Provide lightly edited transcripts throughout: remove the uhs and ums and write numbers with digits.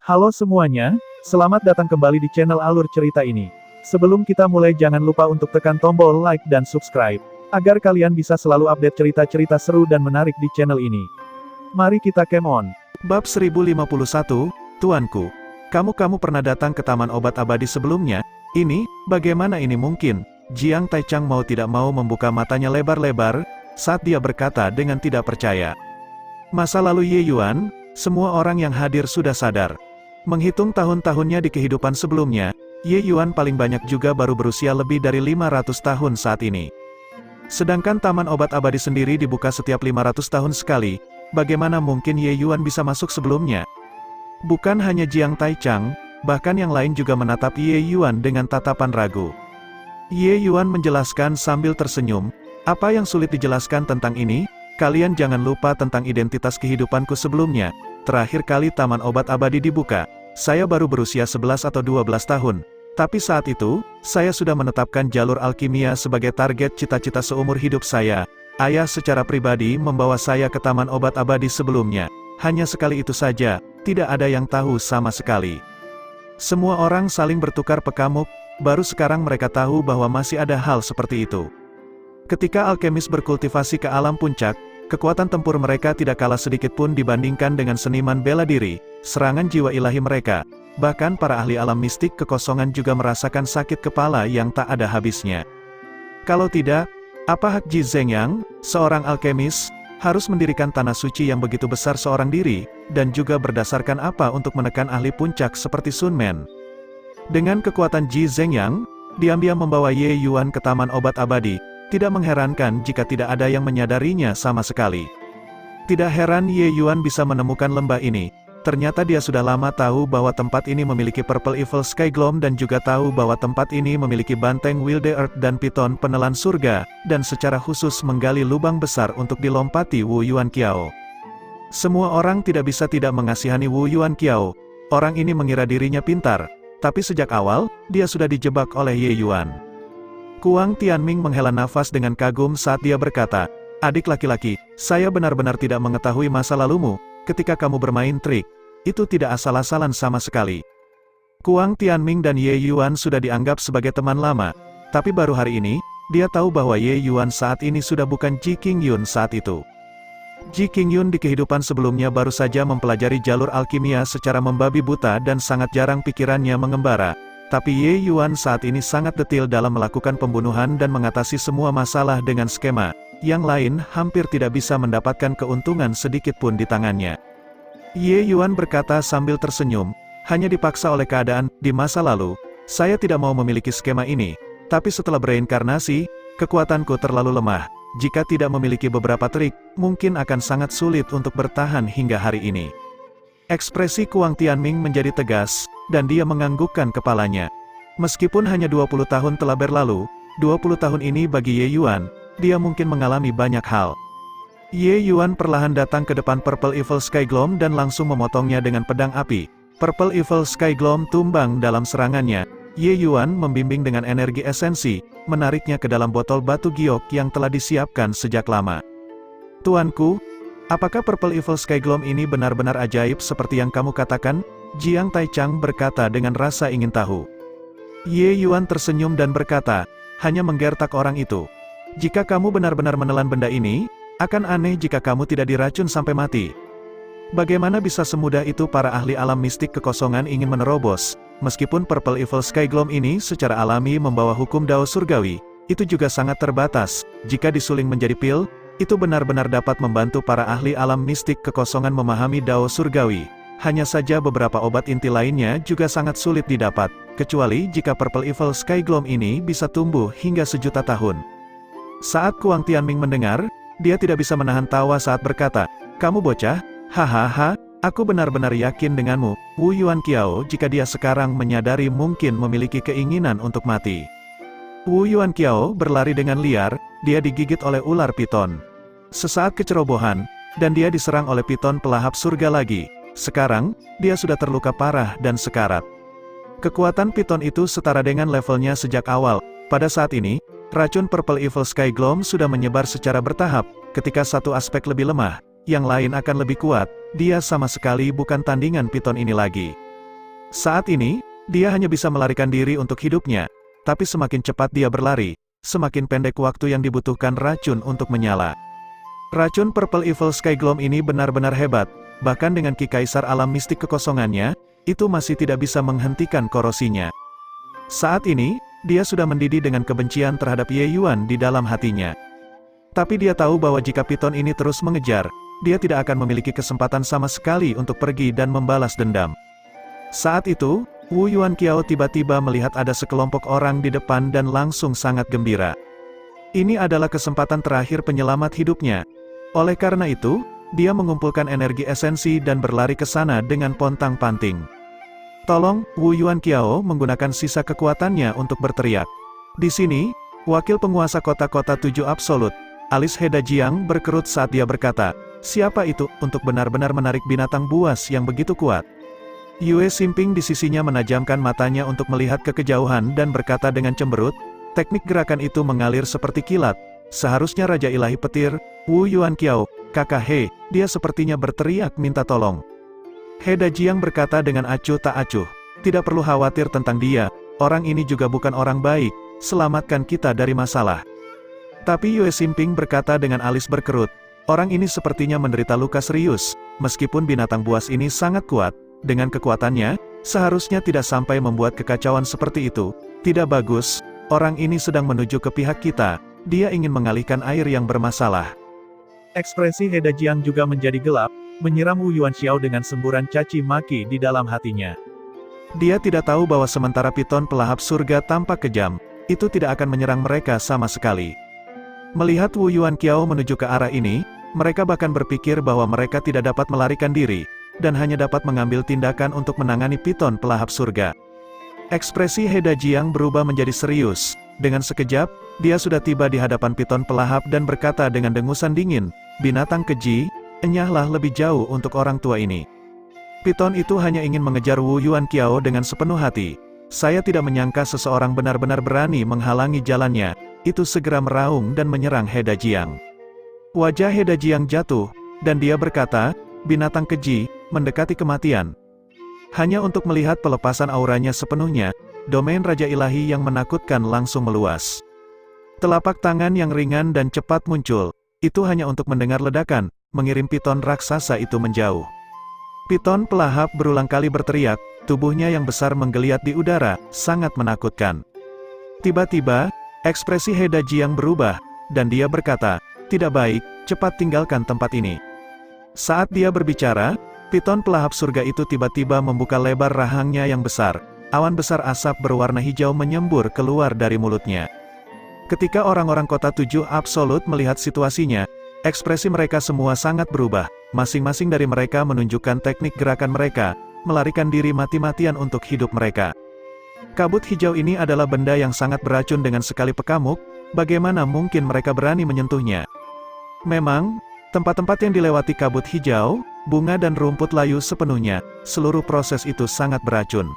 Halo semuanya, selamat datang kembali di channel Alur Cerita ini. Sebelum kita mulai jangan lupa untuk tekan tombol like dan subscribe, agar kalian bisa selalu update cerita-cerita seru dan menarik di channel ini. Mari kita game on. Bab 1051, Tuanku. Kamu pernah datang ke Taman Obat Abadi sebelumnya? Ini, bagaimana ini mungkin? Jiang Taichang mau tidak mau membuka matanya lebar-lebar, saat dia berkata dengan tidak percaya. Masa lalu Ye Yuan, semua orang yang hadir sudah sadar. Menghitung tahun-tahunnya di kehidupan sebelumnya, Ye Yuan paling banyak juga baru berusia lebih dari 500 tahun saat ini. Sedangkan Taman Obat Abadi sendiri dibuka setiap 500 tahun sekali, bagaimana mungkin Ye Yuan bisa masuk sebelumnya? Bukan hanya Jiang Taichang, bahkan yang lain juga menatap Ye Yuan dengan tatapan ragu. Ye Yuan menjelaskan sambil tersenyum, apa yang sulit dijelaskan tentang ini? Kalian jangan lupa tentang identitas kehidupanku sebelumnya. Terakhir kali Taman Obat Abadi dibuka, saya baru berusia 11 atau 12 tahun. Tapi saat itu, saya sudah menetapkan jalur alkimia sebagai target cita-cita seumur hidup saya. Ayah secara pribadi membawa saya ke Taman Obat Abadi sebelumnya. Hanya sekali itu saja, tidak ada yang tahu sama sekali. Semua orang saling bertukar pekamuk, baru sekarang mereka tahu bahwa masih ada hal seperti itu. Ketika alkemis berkultivasi ke alam puncak, kekuatan tempur mereka tidak kalah sedikit pun dibandingkan dengan seniman bela diri, serangan jiwa ilahi mereka. Bahkan para ahli alam mistik kekosongan juga merasakan sakit kepala yang tak ada habisnya. Kalau tidak, apa hak Ji Zhengyang, seorang alkemis, harus mendirikan tanah suci yang begitu besar seorang diri, dan juga berdasarkan apa untuk menekan ahli puncak seperti Sun Men? Dengan kekuatan Ji Zhengyang, diam-diam membawa Ye Yuan ke Taman Obat Abadi. Tidak mengherankan jika tidak ada yang menyadarinya sama sekali. Tidak heran Ye Yuan bisa menemukan lembah ini. Ternyata dia sudah lama tahu bahwa tempat ini memiliki Purple Evil Sky Gloam dan juga tahu bahwa tempat ini memiliki banteng Wilde Earth dan piton penelan surga, dan secara khusus menggali lubang besar untuk dilompati Wu Yuan Qiao. Semua orang tidak bisa tidak mengasihani Wu Yuan Qiao. Orang ini mengira dirinya pintar, tapi sejak awal, dia sudah dijebak oleh Ye Yuan. Kuang Tianming menghela nafas dengan kagum saat dia berkata, adik laki-laki, saya benar-benar tidak mengetahui masa lalumu, ketika kamu bermain trik, itu tidak asal-asalan sama sekali. Kuang Tianming dan Ye Yuan sudah dianggap sebagai teman lama, tapi baru hari ini, dia tahu bahwa Ye Yuan saat ini sudah bukan Ji Qingyun saat itu. Ji Qingyun di kehidupan sebelumnya baru saja mempelajari jalur alkimia secara membabi buta dan sangat jarang pikirannya mengembara. Tapi Ye Yuan saat ini sangat detail dalam melakukan pembunuhan dan mengatasi semua masalah dengan skema. Yang lain hampir tidak bisa mendapatkan keuntungan sedikit pun di tangannya. Ye Yuan berkata sambil tersenyum, hanya dipaksa oleh keadaan, di masa lalu, saya tidak mau memiliki skema ini. Tapi setelah bereinkarnasi, kekuatanku terlalu lemah. Jika tidak memiliki beberapa trik, mungkin akan sangat sulit untuk bertahan hingga hari ini. Ekspresi Kuang Tianming menjadi tegas, dan dia menganggukkan kepalanya. Meskipun hanya 20 tahun telah berlalu, 20 tahun ini bagi Ye Yuan, dia mungkin mengalami banyak hal. Ye Yuan perlahan datang ke depan Purple Evil Sky Gloam dan langsung memotongnya dengan pedang api. Purple Evil Sky Gloam tumbang dalam serangannya. Ye Yuan membimbing dengan energi esensi, menariknya ke dalam botol batu giok yang telah disiapkan sejak lama. Tuanku, apakah Purple Evil Sky Gloam ini benar-benar ajaib seperti yang kamu katakan? Jiang Taichang berkata dengan rasa ingin tahu. Ye Yuan tersenyum dan berkata, hanya menggertak orang itu. Jika kamu benar-benar menelan benda ini, akan aneh jika kamu tidak diracun sampai mati. Bagaimana bisa semudah itu para ahli alam mistik kekosongan ingin menerobos? Meskipun Purple Evil Sky Gloam ini secara alami membawa hukum Dao Surgawi, itu juga sangat terbatas. Jika disuling menjadi pil, itu benar-benar dapat membantu para ahli alam mistik kekosongan memahami Dao Surgawi. Hanya saja beberapa obat inti lainnya juga sangat sulit didapat, kecuali jika Purple Evil Sky Gloam ini bisa tumbuh hingga 1.000.000 tahun. Saat Kuang Tianming mendengar, dia tidak bisa menahan tawa saat berkata, kamu bocah, hahaha, aku benar-benar yakin denganmu, Wu Yuan Qiao jika dia sekarang menyadari mungkin memiliki keinginan untuk mati. Wu Yuan Qiao berlari dengan liar, dia digigit oleh ular piton. Sesaat kecerobohan, dan dia diserang oleh piton pelahap surga lagi. Sekarang, dia sudah terluka parah dan sekarat. Kekuatan piton itu setara dengan levelnya sejak awal. Pada saat ini, racun Purple Evil Sky Gloam sudah menyebar secara bertahap. Ketika satu aspek lebih lemah, yang lain akan lebih kuat. Dia sama sekali bukan tandingan piton ini lagi. Saat ini, dia hanya bisa melarikan diri untuk hidupnya, tapi semakin cepat dia berlari, semakin pendek waktu yang dibutuhkan racun untuk menyala. Racun Purple Evil Sky Gloam ini benar-benar hebat, bahkan dengan Ki Kaisar alam mistik kekosongannya, itu masih tidak bisa menghentikan korosinya. Saat ini, dia sudah mendidih dengan kebencian terhadap Ye Yuan di dalam hatinya. Tapi dia tahu bahwa jika piton ini terus mengejar, dia tidak akan memiliki kesempatan sama sekali untuk pergi dan membalas dendam. Saat itu, Wu Yuanqiao tiba-tiba melihat ada sekelompok orang di depan dan langsung sangat gembira. Ini adalah kesempatan terakhir penyelamat hidupnya. Oleh karena itu, dia mengumpulkan energi esensi dan berlari ke sana dengan pontang-panting. Tolong, Wu Yuanqiao menggunakan sisa kekuatannya untuk berteriak. Di sini, wakil penguasa kota-kota 7 absolut, alis He Dajiang berkerut saat dia berkata, siapa itu untuk benar-benar menarik binatang buas yang begitu kuat? Yue Ximping di sisinya menajamkan matanya untuk melihat ke kejauhan dan berkata dengan cemberut, teknik gerakan itu mengalir seperti kilat. Seharusnya Raja Ilahi Petir, Wu Yuanqiao, kakak He, dia sepertinya berteriak minta tolong. He Dajiang berkata dengan acuh tak acuh, tidak perlu khawatir tentang dia, orang ini juga bukan orang baik, selamatkan kita dari masalah. Tapi Yue Ximping berkata dengan alis berkerut, orang ini sepertinya menderita luka serius, meskipun binatang buas ini sangat kuat. Dengan kekuatannya, seharusnya tidak sampai membuat kekacauan seperti itu. Tidak bagus, orang ini sedang menuju ke pihak kita, dia ingin mengalihkan air yang bermasalah. Ekspresi He Dajiang juga menjadi gelap, menyiram Wu Yuanqiao dengan semburan caci maki di dalam hatinya. Dia tidak tahu bahwa sementara piton pelahap surga tampak kejam, itu tidak akan menyerang mereka sama sekali. Melihat Wu Yuanqiao menuju ke arah ini, mereka bahkan berpikir bahwa mereka tidak dapat melarikan diri, dan hanya dapat mengambil tindakan untuk menangani piton pelahap surga. Ekspresi He Dajiang berubah menjadi serius. Dengan sekejap, dia sudah tiba di hadapan piton pelahap dan berkata dengan dengusan dingin, binatang keji, enyahlah lebih jauh untuk orang tua ini. Piton itu hanya ingin mengejar Wu Yuanqiao dengan sepenuh hati. Saya tidak menyangka seseorang benar-benar berani menghalangi jalannya, itu segera meraung dan menyerang He Dajiang. Wajah He Dajiang jatuh, dan dia berkata, binatang keji, mendekati kematian. Hanya untuk melihat pelepasan auranya sepenuhnya, domain Raja Ilahi yang menakutkan langsung meluas. Telapak tangan yang ringan dan cepat muncul, itu hanya untuk mendengar ledakan, mengirim piton raksasa itu menjauh. Piton pelahap berulang kali berteriak, tubuhnya yang besar menggeliat di udara, sangat menakutkan. Tiba-tiba, ekspresi He Dajiang berubah, dan dia berkata, tidak baik, cepat tinggalkan tempat ini. Saat dia berbicara, piton pelahap surga itu tiba-tiba membuka lebar rahangnya yang besar. Awan besar asap berwarna hijau menyembur keluar dari mulutnya. Ketika orang-orang kota 7 absolut melihat situasinya, ekspresi mereka semua sangat berubah. Masing-masing dari mereka menunjukkan teknik gerakan mereka, melarikan diri mati-matian untuk hidup mereka. Kabut hijau ini adalah benda yang sangat beracun dengan sekali pekamuk, bagaimana mungkin mereka berani menyentuhnya? Memang, tempat-tempat yang dilewati kabut hijau, bunga dan rumput layu sepenuhnya, seluruh proses itu sangat beracun.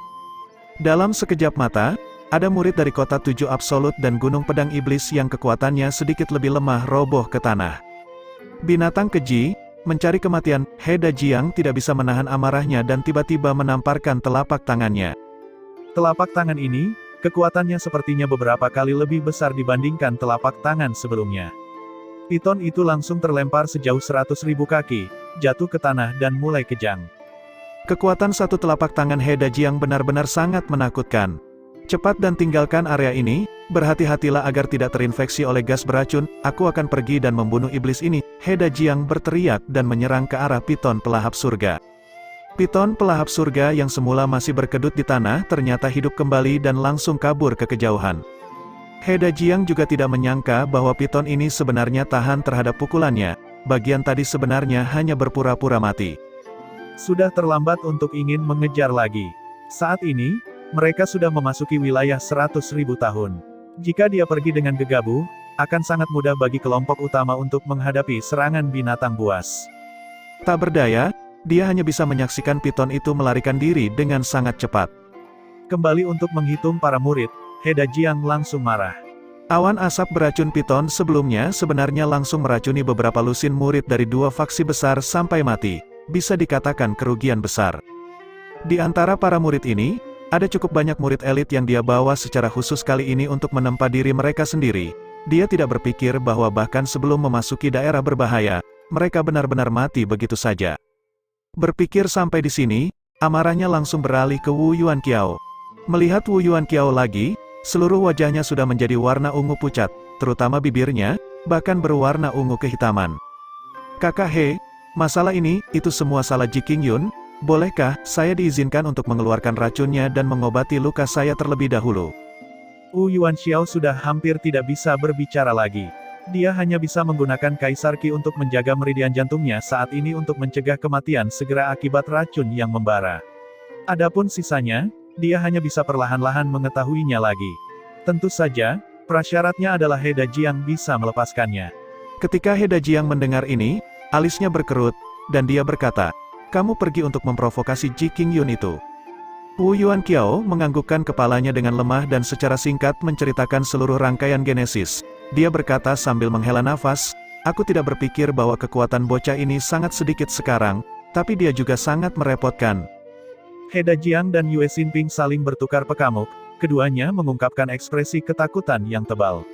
Dalam sekejap mata, ada murid dari kota 7 absolut dan gunung pedang iblis yang kekuatannya sedikit lebih lemah roboh ke tanah. Binatang keji, mencari kematian, He Dajiang tidak bisa menahan amarahnya dan tiba-tiba menamparkan telapak tangannya. Telapak tangan ini, kekuatannya sepertinya beberapa kali lebih besar dibandingkan telapak tangan sebelumnya. Piton itu langsung terlempar sejauh 100.000 kaki, jatuh ke tanah dan mulai kejang. Kekuatan satu telapak tangan He Dajiang benar-benar sangat menakutkan. Cepat dan tinggalkan area ini, berhati-hatilah agar tidak terinfeksi oleh gas beracun, aku akan pergi dan membunuh iblis ini, He Dajiang berteriak dan menyerang ke arah piton pelahap surga. Piton pelahap surga yang semula masih berkedut di tanah ternyata hidup kembali dan langsung kabur ke kejauhan. He Dajiang juga tidak menyangka bahwa piton ini sebenarnya tahan terhadap pukulannya, bagian tadi sebenarnya hanya berpura-pura mati. Sudah terlambat untuk ingin mengejar lagi. Saat ini, mereka sudah memasuki wilayah 100.000 tahun. Jika dia pergi dengan gegabah, akan sangat mudah bagi kelompok utama untuk menghadapi serangan binatang buas. Tak berdaya, dia hanya bisa menyaksikan piton itu melarikan diri dengan sangat cepat. Kembali untuk menghitung para murid, He Dajiang langsung marah. Awan asap beracun piton sebelumnya sebenarnya langsung meracuni beberapa lusin murid dari dua faksi besar sampai mati, bisa dikatakan kerugian besar. Di antara para murid ini, ada cukup banyak murid elit yang dia bawa secara khusus kali ini untuk menempa diri mereka sendiri. Dia tidak berpikir bahwa bahkan sebelum memasuki daerah berbahaya, mereka benar-benar mati begitu saja. Berpikir sampai di sini, amarahnya langsung beralih ke Wu Yuanqiao. Melihat Wu Yuanqiao lagi, seluruh wajahnya sudah menjadi warna ungu pucat, terutama bibirnya, bahkan berwarna ungu kehitaman. Kakak He, masalah ini, itu semua salah Ji Qingyun. Bolehkah saya diizinkan untuk mengeluarkan racunnya dan mengobati luka saya terlebih dahulu? Wu Yuanqiao sudah hampir tidak bisa berbicara lagi. Dia hanya bisa menggunakan Kaisar Qi untuk menjaga meridian jantungnya saat ini untuk mencegah kematian segera akibat racun yang membara. Adapun sisanya, dia hanya bisa perlahan-lahan mengetahuinya lagi. Tentu saja, prasyaratnya adalah He Dajiang bisa melepaskannya. Ketika He Dajiang mendengar ini, alisnya berkerut, dan dia berkata, "Kamu pergi untuk memprovokasi Ji Qingyun itu." Wu Yuanqiao menganggukkan kepalanya dengan lemah dan secara singkat menceritakan seluruh rangkaian genesis. Dia berkata sambil menghela nafas, "Aku tidak berpikir bahwa kekuatan bocah ini sangat sedikit sekarang, tapi dia juga sangat merepotkan." He Dajiang dan Yue Xinping saling bertukar pekamuk, keduanya mengungkapkan ekspresi ketakutan yang tebal.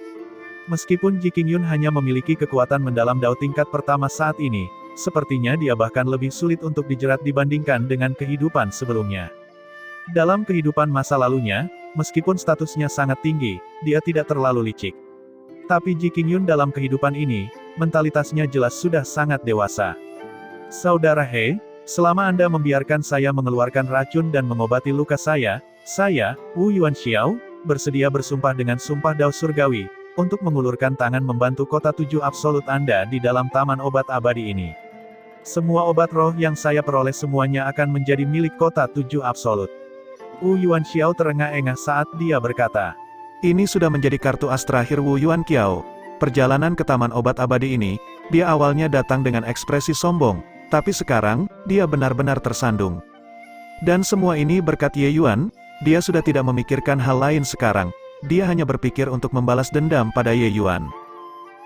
Meskipun Ji Qingyun hanya memiliki kekuatan mendalam Dao tingkat pertama saat ini, sepertinya dia bahkan lebih sulit untuk dijerat dibandingkan dengan kehidupan sebelumnya. Dalam kehidupan masa lalunya, meskipun statusnya sangat tinggi, dia tidak terlalu licik. Tapi Ji Qingyun dalam kehidupan ini, mentalitasnya jelas sudah sangat dewasa. Saudara He, selama Anda membiarkan saya mengeluarkan racun dan mengobati luka saya, Wu Yuanqiao, bersedia bersumpah dengan sumpah Dao Surgawi, untuk mengulurkan tangan membantu kota 7 absolut Anda di dalam taman obat abadi ini. Semua obat roh yang saya peroleh semuanya akan menjadi milik kota 7 absolut. Wu Yuanqiao terengah-engah saat dia berkata. Ini sudah menjadi kartu as terakhir Wu Yuanqiao. Perjalanan ke taman obat abadi ini, dia awalnya datang dengan ekspresi sombong, tapi sekarang, dia benar-benar tersandung. Dan semua ini berkat Ye Yuan, dia sudah tidak memikirkan hal lain sekarang, dia hanya berpikir untuk membalas dendam pada Ye Yuan.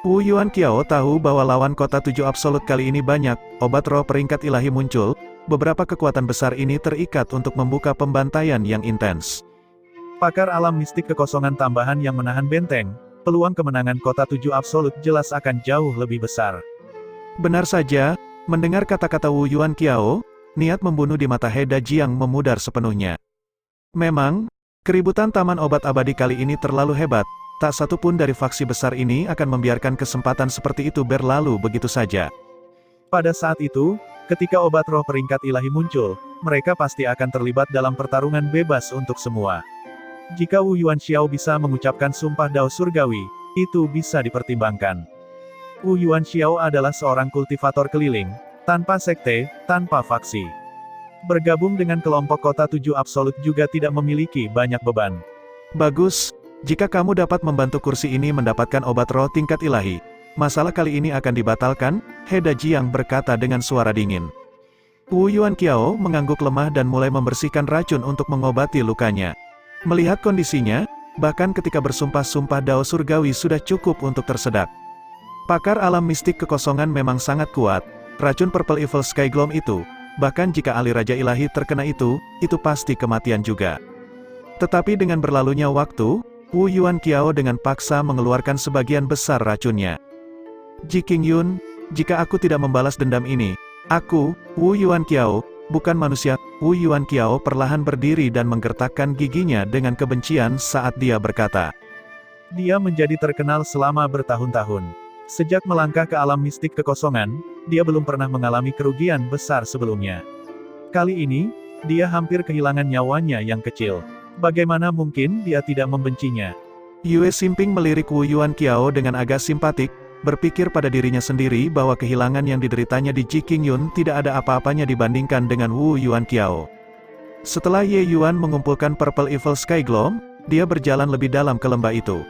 Wu Yuanqiao tahu bahwa lawan kota 7 absolut kali ini banyak, obat roh peringkat ilahi muncul, beberapa kekuatan besar ini terikat untuk membuka pembantaian yang intens. Pakar alam mistik kekosongan tambahan yang menahan benteng, peluang kemenangan kota 7 absolut jelas akan jauh lebih besar. Benar saja, mendengar kata-kata Wu Yuanqiao, niat membunuh di mata He Dajiang memudar sepenuhnya. Memang, keributan taman obat abadi kali ini terlalu hebat, tak satu pun dari faksi besar ini akan membiarkan kesempatan seperti itu berlalu begitu saja. Pada saat itu, ketika obat roh peringkat ilahi muncul, mereka pasti akan terlibat dalam pertarungan bebas untuk semua. Jika Wu Yuanqiao bisa mengucapkan sumpah Dao Surgawi, itu bisa dipertimbangkan. Wu Yuanqiao adalah seorang kultivator keliling, tanpa sekte, tanpa faksi. Bergabung dengan kelompok kota 7 absolut juga tidak memiliki banyak beban. Bagus, jika kamu dapat membantu kursi ini mendapatkan obat roh tingkat ilahi, masalah kali ini akan dibatalkan, He Dajiang berkata dengan suara dingin. Wu Yuanqiao mengangguk lemah dan mulai membersihkan racun untuk mengobati lukanya. Melihat kondisinya, bahkan ketika bersumpah-sumpah Dao Surgawi sudah cukup untuk tersedak. Pakar alam mistik kekosongan memang sangat kuat, racun Purple Evil Sky Gloam itu, bahkan jika ahli Raja Ilahi terkena itu pasti kematian juga. Tetapi dengan berlalunya waktu, Wu Yuanqiao dengan paksa mengeluarkan sebagian besar racunnya. Ji Qingyun, jika aku tidak membalas dendam ini, aku, Wu Yuanqiao, bukan manusia. Wu Yuanqiao perlahan berdiri dan menggertakkan giginya dengan kebencian saat dia berkata. Dia menjadi terkenal selama bertahun-tahun. Sejak melangkah ke alam mistik kekosongan, dia belum pernah mengalami kerugian besar sebelumnya. Kali ini, dia hampir kehilangan nyawanya yang kecil. Bagaimana mungkin dia tidak membencinya? Yue Xinping melirik Wu Yuanqiao dengan agak simpatik, berpikir pada dirinya sendiri bahwa kehilangan yang dideritanya di Ji Qingyun tidak ada apa-apanya dibandingkan dengan Wu Yuanqiao. Setelah Ye Yuan mengumpulkan Purple Evil Sky Gloam, dia berjalan lebih dalam ke lembah itu.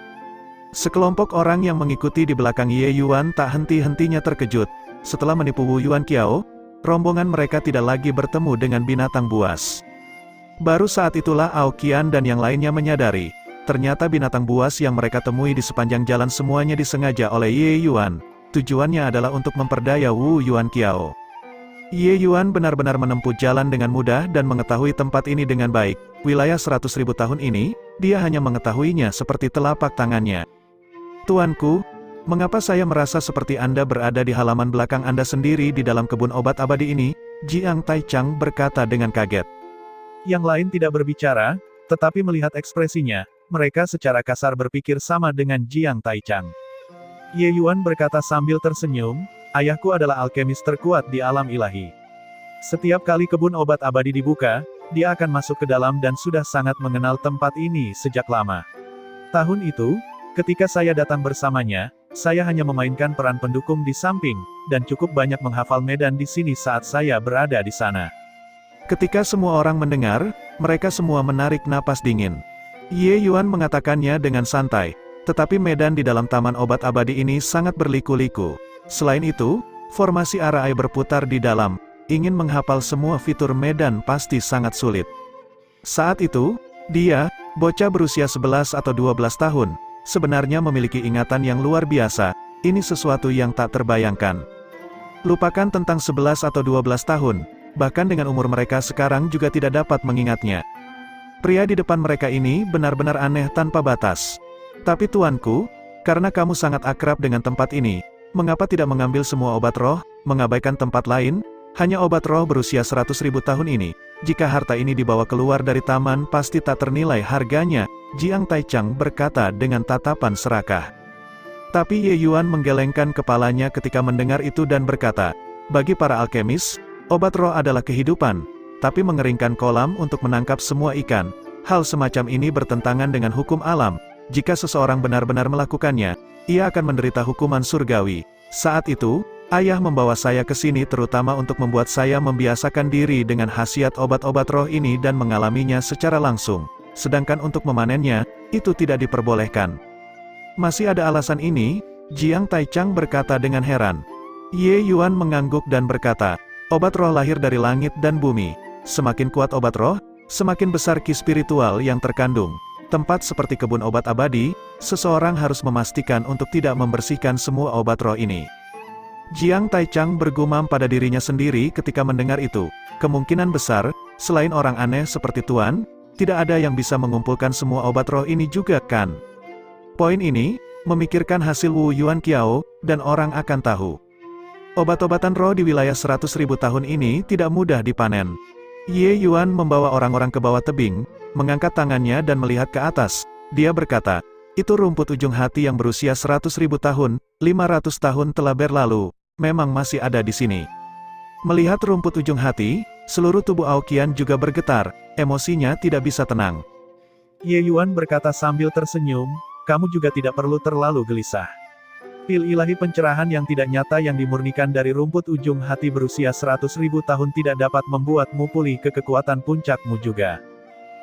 Sekelompok orang yang mengikuti di belakang Ye Yuan tak henti-hentinya terkejut. Setelah menipu Wu Yuanqiao, rombongan mereka tidak lagi bertemu dengan binatang buas. Baru saat itulah Ao Qian dan yang lainnya menyadari, ternyata binatang buas yang mereka temui di sepanjang jalan semuanya disengaja oleh Ye Yuan. Tujuannya adalah untuk memperdaya Wu Yuanqiao. Ye Yuan benar-benar menempuh jalan dengan mudah dan mengetahui tempat ini dengan baik. Wilayah 100.000 tahun ini, dia hanya mengetahuinya seperti telapak tangannya. Tuanku, mengapa saya merasa seperti Anda berada di halaman belakang Anda sendiri di dalam kebun obat abadi ini? Jiang Taichang berkata dengan kaget. Yang lain tidak berbicara, tetapi melihat ekspresinya, mereka secara kasar berpikir sama dengan Jiang Taichang. Ye Yuan berkata sambil tersenyum, ayahku adalah alkemis terkuat di alam ilahi. Setiap kali kebun obat abadi dibuka, dia akan masuk ke dalam dan sudah sangat mengenal tempat ini sejak lama. Tahun itu, ketika saya datang bersamanya, saya hanya memainkan peran pendukung di samping, dan cukup banyak menghafal medan di sini saat saya berada di sana. Ketika semua orang mendengar, mereka semua menarik napas dingin. Ye Yuan mengatakannya dengan santai, tetapi medan di dalam taman obat abadi ini sangat berliku-liku. Selain itu, formasi arai berputar di dalam, ingin menghafal semua fitur medan pasti sangat sulit. Saat itu, dia, bocah berusia 11 atau 12 tahun, sebenarnya memiliki ingatan yang luar biasa, ini sesuatu yang tak terbayangkan. Lupakan tentang 11 atau 12 tahun, bahkan dengan umur mereka sekarang juga tidak dapat mengingatnya. Pria di depan mereka ini benar-benar aneh tanpa batas. Tapi tuanku, karena kamu sangat akrab dengan tempat ini, mengapa tidak mengambil semua obat roh, mengabaikan tempat lain? Hanya obat roh berusia 100.000 tahun ini, jika harta ini dibawa keluar dari taman pasti tak ternilai harganya, Jiang Taichang berkata dengan tatapan serakah. Tapi Ye Yuan menggelengkan kepalanya ketika mendengar itu dan berkata, bagi para alkemis, obat roh adalah kehidupan, tapi mengeringkan kolam untuk menangkap semua ikan, hal semacam ini bertentangan dengan hukum alam, jika seseorang benar-benar melakukannya, ia akan menderita hukuman surgawi. Saat itu, ayah membawa saya ke sini terutama untuk membuat saya membiasakan diri dengan khasiat obat-obat roh ini dan mengalaminya secara langsung. Sedangkan untuk memanennya, itu tidak diperbolehkan. Masih ada alasan ini? Jiang Taichang berkata dengan heran. Ye Yuan mengangguk dan berkata, obat roh lahir dari langit dan bumi. Semakin kuat obat roh, semakin besar ki spiritual yang terkandung. Tempat seperti kebun obat abadi, seseorang harus memastikan untuk tidak membersihkan semua obat roh ini. Jiang Taichang bergumam pada dirinya sendiri ketika mendengar itu. Kemungkinan besar, selain orang aneh seperti Tuan, tidak ada yang bisa mengumpulkan semua obat roh ini juga kan? Poin ini, memikirkan hasil Wu Yuan Kiao, dan orang akan tahu. Obat-obatan roh di wilayah 100.000 tahun ini tidak mudah dipanen. Ye Yuan membawa orang-orang ke bawah tebing, mengangkat tangannya dan melihat ke atas. Dia berkata, itu rumput ujung hati yang berusia 100.000 tahun, 500 tahun telah berlalu, memang masih ada di sini. Melihat rumput ujung hati, seluruh tubuh Aoqian juga bergetar, emosinya tidak bisa tenang. Ye Yuan berkata sambil tersenyum, kamu juga tidak perlu terlalu gelisah. Pil ilahi pencerahan yang tidak nyata yang dimurnikan dari rumput ujung hati berusia 100.000 tahun tidak dapat membuatmu pulih ke kekuatan puncakmu juga.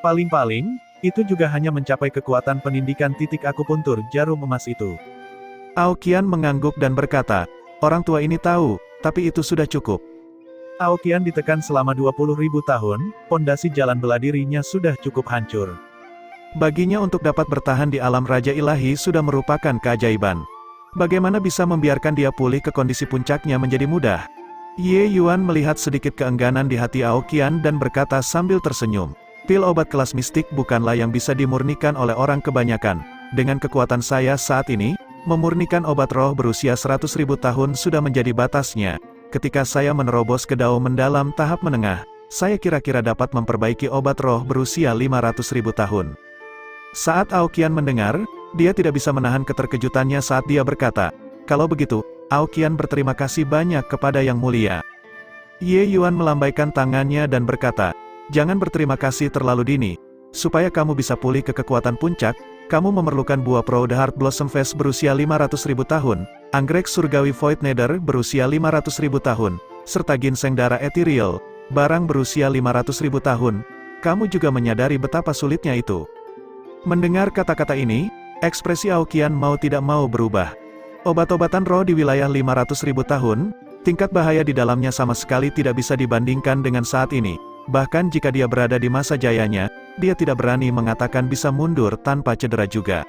Paling-paling, itu juga hanya mencapai kekuatan penindikan titik akupuntur jarum emas itu. Aoqian mengangguk dan berkata, orang tua ini tahu, tapi itu sudah cukup. Aoqian ditekan selama 20.000 tahun, pondasi jalan bela dirinya sudah cukup hancur. Baginya untuk dapat bertahan di alam Raja Ilahi sudah merupakan keajaiban. Bagaimana bisa membiarkan dia pulih ke kondisi puncaknya menjadi mudah? Ye Yuan melihat sedikit keengganan di hati Aoqian dan berkata sambil tersenyum. Pil obat kelas mistik bukanlah yang bisa dimurnikan oleh orang kebanyakan. Dengan kekuatan saya saat ini, memurnikan obat roh berusia 100.000 tahun sudah menjadi batasnya. Ketika saya menerobos ke dao mendalam tahap menengah, saya kira-kira dapat memperbaiki obat roh berusia 500.000 tahun. Saat Aoqian mendengar, dia tidak bisa menahan keterkejutannya saat dia berkata, kalau begitu, Aoqian berterima kasih banyak kepada Yang Mulia. Ye Yuan melambaikan tangannya dan berkata, jangan berterima kasih terlalu dini. Supaya kamu bisa pulih ke kekuatan puncak, kamu memerlukan buah Proud Heart Blossom Vase berusia 500.000 tahun, anggrek surgawi Void Nether berusia 500.000 tahun, serta ginseng darah ethereal, barang berusia 500.000 tahun. Kamu juga menyadari betapa sulitnya itu. Mendengar kata-kata ini, ekspresi Aoqian mau tidak mau berubah. Obat-obatan roh di wilayah 500.000 tahun, tingkat bahaya di dalamnya sama sekali tidak bisa dibandingkan dengan saat ini. Bahkan jika dia berada di masa jayanya, dia tidak berani mengatakan bisa mundur tanpa cedera juga.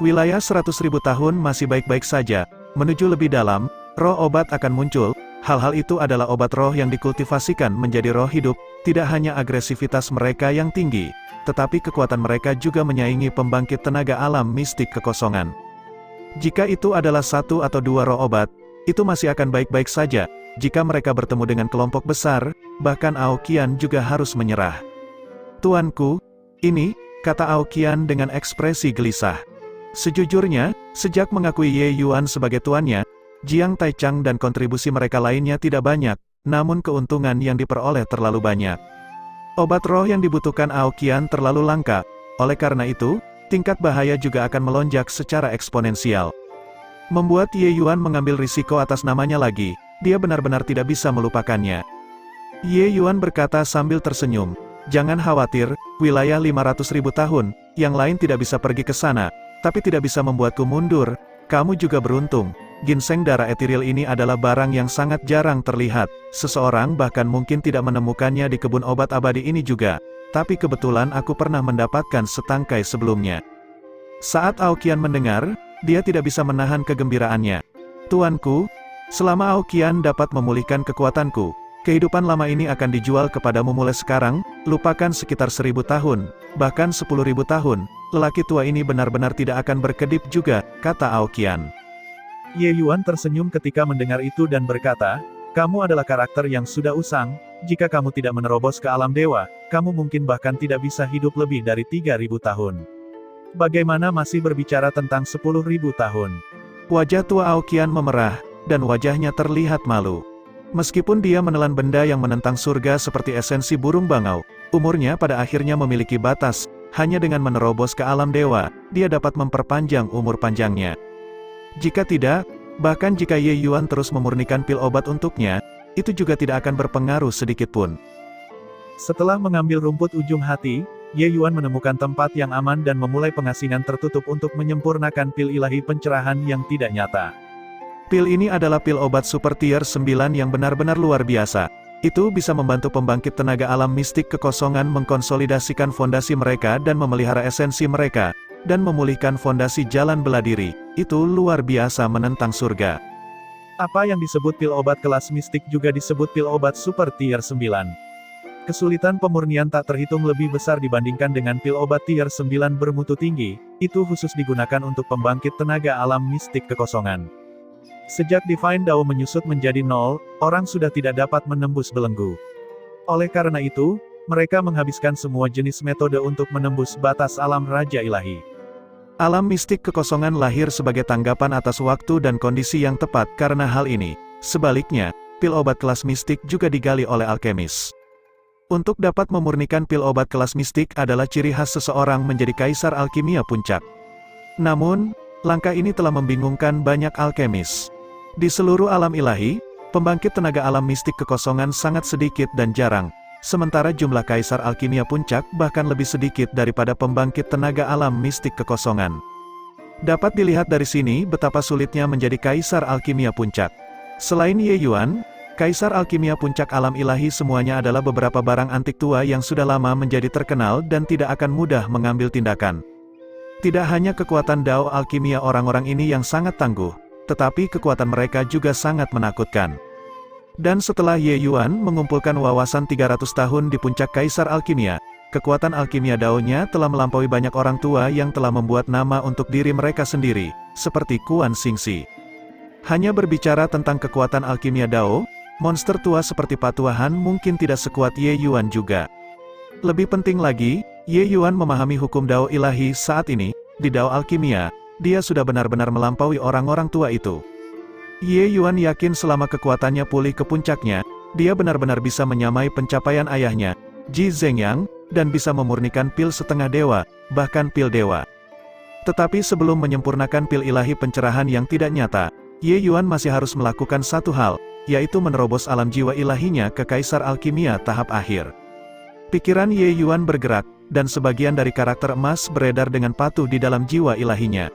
Wilayah 100.000 tahun masih baik-baik saja, menuju lebih dalam, roh obat akan muncul, Hal-hal itu adalah obat roh yang dikultivasikan menjadi roh hidup, tidak hanya agresivitas mereka yang tinggi, tetapi kekuatan mereka juga menyaingi pembangkit tenaga alam mistik kekosongan. Jika itu adalah satu atau dua roh obat, itu masih akan baik-baik saja. Jika mereka bertemu dengan kelompok besar, bahkan Aokian juga harus menyerah. Tuanku, ini, kata Aokian dengan ekspresi gelisah. Sejujurnya, sejak mengakui Ye Yuan sebagai tuannya, Jiang Taichang dan kontribusi mereka lainnya tidak banyak, namun keuntungan yang diperoleh terlalu banyak. Obat roh yang dibutuhkan Aokian terlalu langka, oleh karena itu, tingkat bahaya juga akan melonjak secara eksponensial. Membuat Ye Yuan mengambil risiko atas namanya lagi, dia benar-benar tidak bisa melupakannya. Ye Yuan berkata sambil tersenyum, "Jangan khawatir, wilayah 500.000 tahun, yang lain tidak bisa pergi ke sana, tapi tidak bisa membuatku mundur. Kamu juga beruntung. Ginseng darah etiril ini adalah barang yang sangat jarang terlihat. Seseorang bahkan mungkin tidak menemukannya di kebun obat abadi ini juga. Tapi kebetulan aku pernah mendapatkan setangkai sebelumnya." Saat Aokian mendengar, dia tidak bisa menahan kegembiraannya. "Tuanku, selama Aokian dapat memulihkan kekuatanku, kehidupan lama ini akan dijual kepadamu mulai sekarang, lupakan sekitar 1000 tahun, bahkan 10.000 tahun, lelaki tua ini benar-benar tidak akan berkedip juga," kata Aokian. Ye Yuan tersenyum ketika mendengar itu dan berkata, "Kamu adalah karakter yang sudah usang, jika kamu tidak menerobos ke alam dewa, kamu mungkin bahkan tidak bisa hidup lebih dari 3.000 tahun. Bagaimana masih berbicara tentang 10.000 tahun?" Wajah tua Aokian memerah, dan wajahnya terlihat malu. Meskipun dia menelan benda yang menentang surga seperti esensi burung bangau, umurnya pada akhirnya memiliki batas. Hanya dengan menerobos ke alam dewa, dia dapat memperpanjang umur panjangnya. Jika tidak, bahkan jika Ye Yuan terus memurnikan pil obat untuknya, itu juga tidak akan berpengaruh sedikit pun. Setelah mengambil rumput ujung hati, Ye Yuan menemukan tempat yang aman dan memulai pengasingan tertutup untuk menyempurnakan pil ilahi pencerahan yang tidak nyata. Pil ini adalah pil obat super tier 9 yang benar-benar luar biasa. Itu bisa membantu pembangkit tenaga alam mistik kekosongan mengkonsolidasikan fondasi mereka dan memelihara esensi mereka, dan memulihkan fondasi jalan bela diri. Itu luar biasa menentang surga. Apa yang disebut pil obat kelas mistik juga disebut pil obat super tier 9. Kesulitan pemurnian tak terhitung lebih besar dibandingkan dengan pil obat tier 9 bermutu tinggi, itu khusus digunakan untuk pembangkit tenaga alam mistik kekosongan. Sejak Divine Dao menyusut menjadi 0, orang sudah tidak dapat menembus belenggu. Oleh karena itu, mereka menghabiskan semua jenis metode untuk menembus batas alam Raja Ilahi. Alam mistik kekosongan lahir sebagai tanggapan atas waktu dan kondisi yang tepat karena hal ini. Sebaliknya, pil obat kelas mistik juga digali oleh alkemis. Untuk dapat memurnikan pil obat kelas mistik adalah ciri khas seseorang menjadi kaisar alkimia puncak. Namun, langkah ini telah membingungkan banyak alkemis. Di seluruh alam ilahi, pembangkit tenaga alam mistik kekosongan sangat sedikit dan jarang, sementara jumlah kaisar alkimia puncak bahkan lebih sedikit daripada pembangkit tenaga alam mistik kekosongan. Dapat dilihat dari sini betapa sulitnya menjadi kaisar alkimia puncak. Selain Ye Yuan, kaisar alkimia puncak alam ilahi semuanya adalah beberapa barang antik tua yang sudah lama menjadi terkenal dan tidak akan mudah mengambil tindakan. Tidak hanya kekuatan Dao alkimia orang-orang ini yang sangat tangguh, tetapi kekuatan mereka juga sangat menakutkan. Dan setelah Ye Yuan mengumpulkan wawasan 300 tahun di puncak kaisar alkimia, kekuatan alkimia Dao-nya telah melampaui banyak orang tua yang telah membuat nama untuk diri mereka sendiri, seperti Quan Xingxi. Hanya berbicara tentang kekuatan alkimia Dao, monster tua seperti Patuahan mungkin tidak sekuat Ye Yuan juga. Lebih penting lagi, Ye Yuan memahami hukum Dao ilahi saat ini, di Dao alkimia, dia sudah benar-benar melampaui orang-orang tua itu. Ye Yuan yakin selama kekuatannya pulih ke puncaknya, dia benar-benar bisa menyamai pencapaian ayahnya, Ji Zhengyang, dan bisa memurnikan pil setengah dewa, bahkan pil dewa. Tetapi sebelum menyempurnakan pil ilahi pencerahan yang tidak nyata, Ye Yuan masih harus melakukan satu hal, yaitu menerobos alam jiwa ilahinya ke kaisar alkimia tahap akhir. Pikiran Ye Yuan bergerak, dan sebagian dari karakter emas beredar dengan patuh di dalam jiwa ilahinya.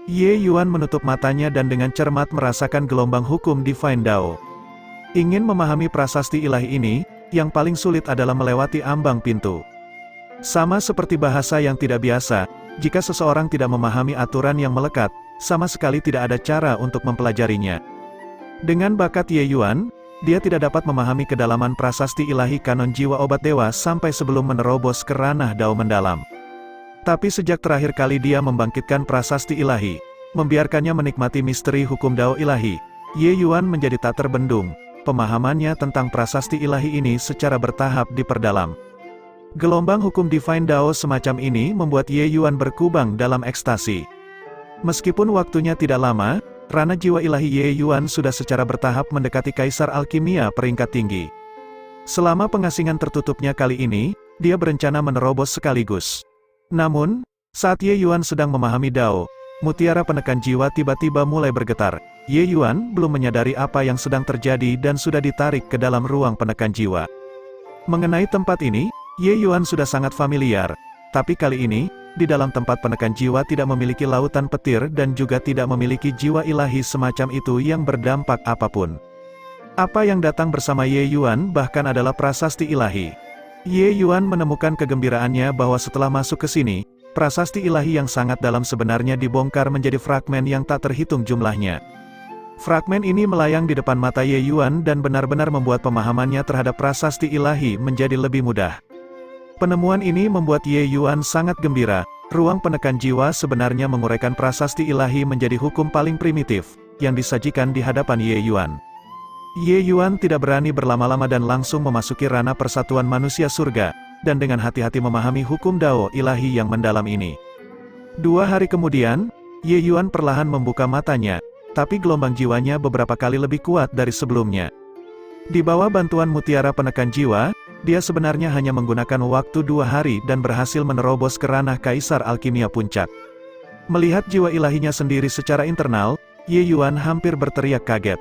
Ye Yuan menutup matanya dan dengan cermat merasakan gelombang hukum Divine Dao. Ingin memahami prasasti ilahi ini, yang paling sulit adalah melewati ambang pintu. Sama seperti bahasa yang tidak biasa, jika seseorang tidak memahami aturan yang melekat, sama sekali tidak ada cara untuk mempelajarinya. Dengan bakat Ye Yuan, dia tidak dapat memahami kedalaman prasasti ilahi kanon jiwa obat dewa sampai sebelum menerobos ke ranah Dao mendalam. Tapi sejak terakhir kali dia membangkitkan prasasti ilahi, membiarkannya menikmati misteri hukum Dao ilahi, Ye Yuan menjadi tak terbendung. Pemahamannya tentang prasasti ilahi ini secara bertahap diperdalam. Gelombang hukum Divine Dao semacam ini membuat Ye Yuan berkubang dalam ekstasi. Meskipun waktunya tidak lama, ranah jiwa ilahi Ye Yuan sudah secara bertahap mendekati Kaisar Alkimia peringkat tinggi. Selama pengasingan tertutupnya kali ini, dia berencana menerobos sekaligus. Namun, saat Ye Yuan sedang memahami Dao, mutiara penekan jiwa tiba-tiba mulai bergetar. Ye Yuan belum menyadari apa yang sedang terjadi dan sudah ditarik ke dalam ruang penekan jiwa. Mengenai tempat ini, Ye Yuan sudah sangat familiar, tapi kali ini, di dalam tempat penekan jiwa tidak memiliki lautan petir dan juga tidak memiliki jiwa ilahi semacam itu yang berdampak apapun. Apa yang datang bersama Ye Yuan bahkan adalah prasasti ilahi. Ye Yuan menemukan kegembiraannya bahwa setelah masuk ke sini, prasasti ilahi yang sangat dalam sebenarnya dibongkar menjadi fragmen yang tak terhitung jumlahnya. Fragmen ini melayang di depan mata Ye Yuan dan benar-benar membuat pemahamannya terhadap prasasti ilahi menjadi lebih mudah. Penemuan ini membuat Ye Yuan sangat gembira. Ruang penekan jiwa sebenarnya menguraikan prasasti ilahi menjadi hukum paling primitif, yang disajikan di hadapan Ye Yuan. Ye Yuan tidak berani berlama-lama dan langsung memasuki ranah persatuan manusia surga, dan dengan hati-hati memahami hukum Dao ilahi yang mendalam ini. 2 hari kemudian, Ye Yuan perlahan membuka matanya, tapi gelombang jiwanya beberapa kali lebih kuat dari sebelumnya. Di bawah bantuan mutiara penekan jiwa, dia sebenarnya hanya menggunakan waktu 2 hari dan berhasil menerobos ke ranah Kaisar Alkimia Puncak. Melihat jiwa ilahinya sendiri secara internal, Ye Yuan hampir berteriak kaget.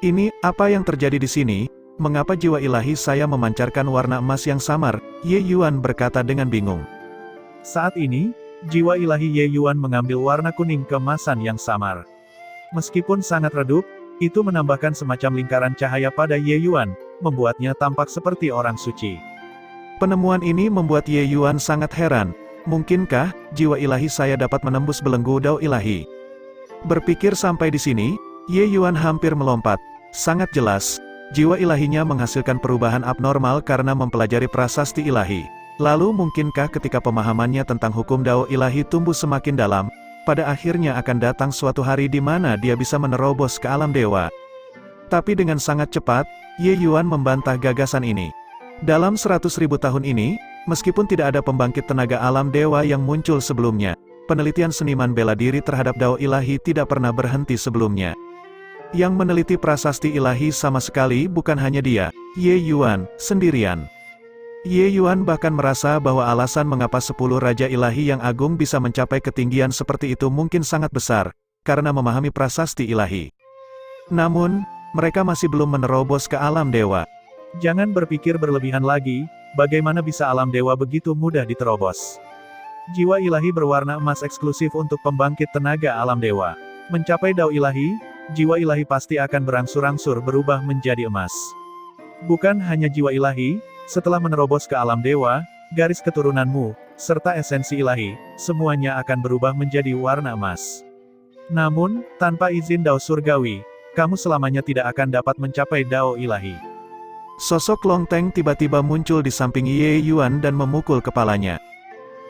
Ini, apa yang terjadi di sini? Mengapa jiwa ilahi saya memancarkan warna emas yang samar? Ye Yuan berkata dengan bingung. Saat ini, jiwa ilahi Ye Yuan mengambil warna kuning keemasan yang samar. Meskipun sangat redup, itu menambahkan semacam lingkaran cahaya pada Ye Yuan, membuatnya tampak seperti orang suci. Penemuan ini membuat Ye Yuan sangat heran. Mungkinkah jiwa ilahi saya dapat menembus belenggu Dao ilahi? Berpikir sampai di sini, Ye Yuan hampir melompat. Sangat jelas, jiwa ilahinya menghasilkan perubahan abnormal karena mempelajari prasasti ilahi. Lalu mungkinkah ketika pemahamannya tentang hukum Dao ilahi tumbuh semakin dalam, pada akhirnya akan datang suatu hari di mana dia bisa menerobos ke alam dewa. Tapi dengan sangat cepat, Ye Yuan membantah gagasan ini. Dalam 100.000 tahun ini, meskipun tidak ada pembangkit tenaga alam dewa yang muncul sebelumnya, penelitian seniman bela diri terhadap Dao ilahi tidak pernah berhenti sebelumnya. Yang meneliti prasasti ilahi sama sekali bukan hanya dia, Ye Yuan, sendirian. Ye Yuan bahkan merasa bahwa alasan mengapa 10 Raja Ilahi yang agung bisa mencapai ketinggian seperti itu mungkin sangat besar, karena memahami prasasti ilahi. Namun, mereka masih belum menerobos ke alam dewa. Jangan berpikir berlebihan lagi, bagaimana bisa alam dewa begitu mudah diterobos. Jiwa ilahi berwarna emas eksklusif untuk pembangkit tenaga alam dewa. Mencapai Dao ilahi, jiwa ilahi pasti akan berangsur-angsur berubah menjadi emas. Bukan hanya jiwa ilahi, setelah menerobos ke alam dewa, garis keturunanmu, serta esensi ilahi, semuanya akan berubah menjadi warna emas. Namun, tanpa izin Dao surgawi, kamu selamanya tidak akan dapat mencapai Dao ilahi. Sosok Long Teng tiba-tiba muncul di samping Ye Yuan dan memukul kepalanya.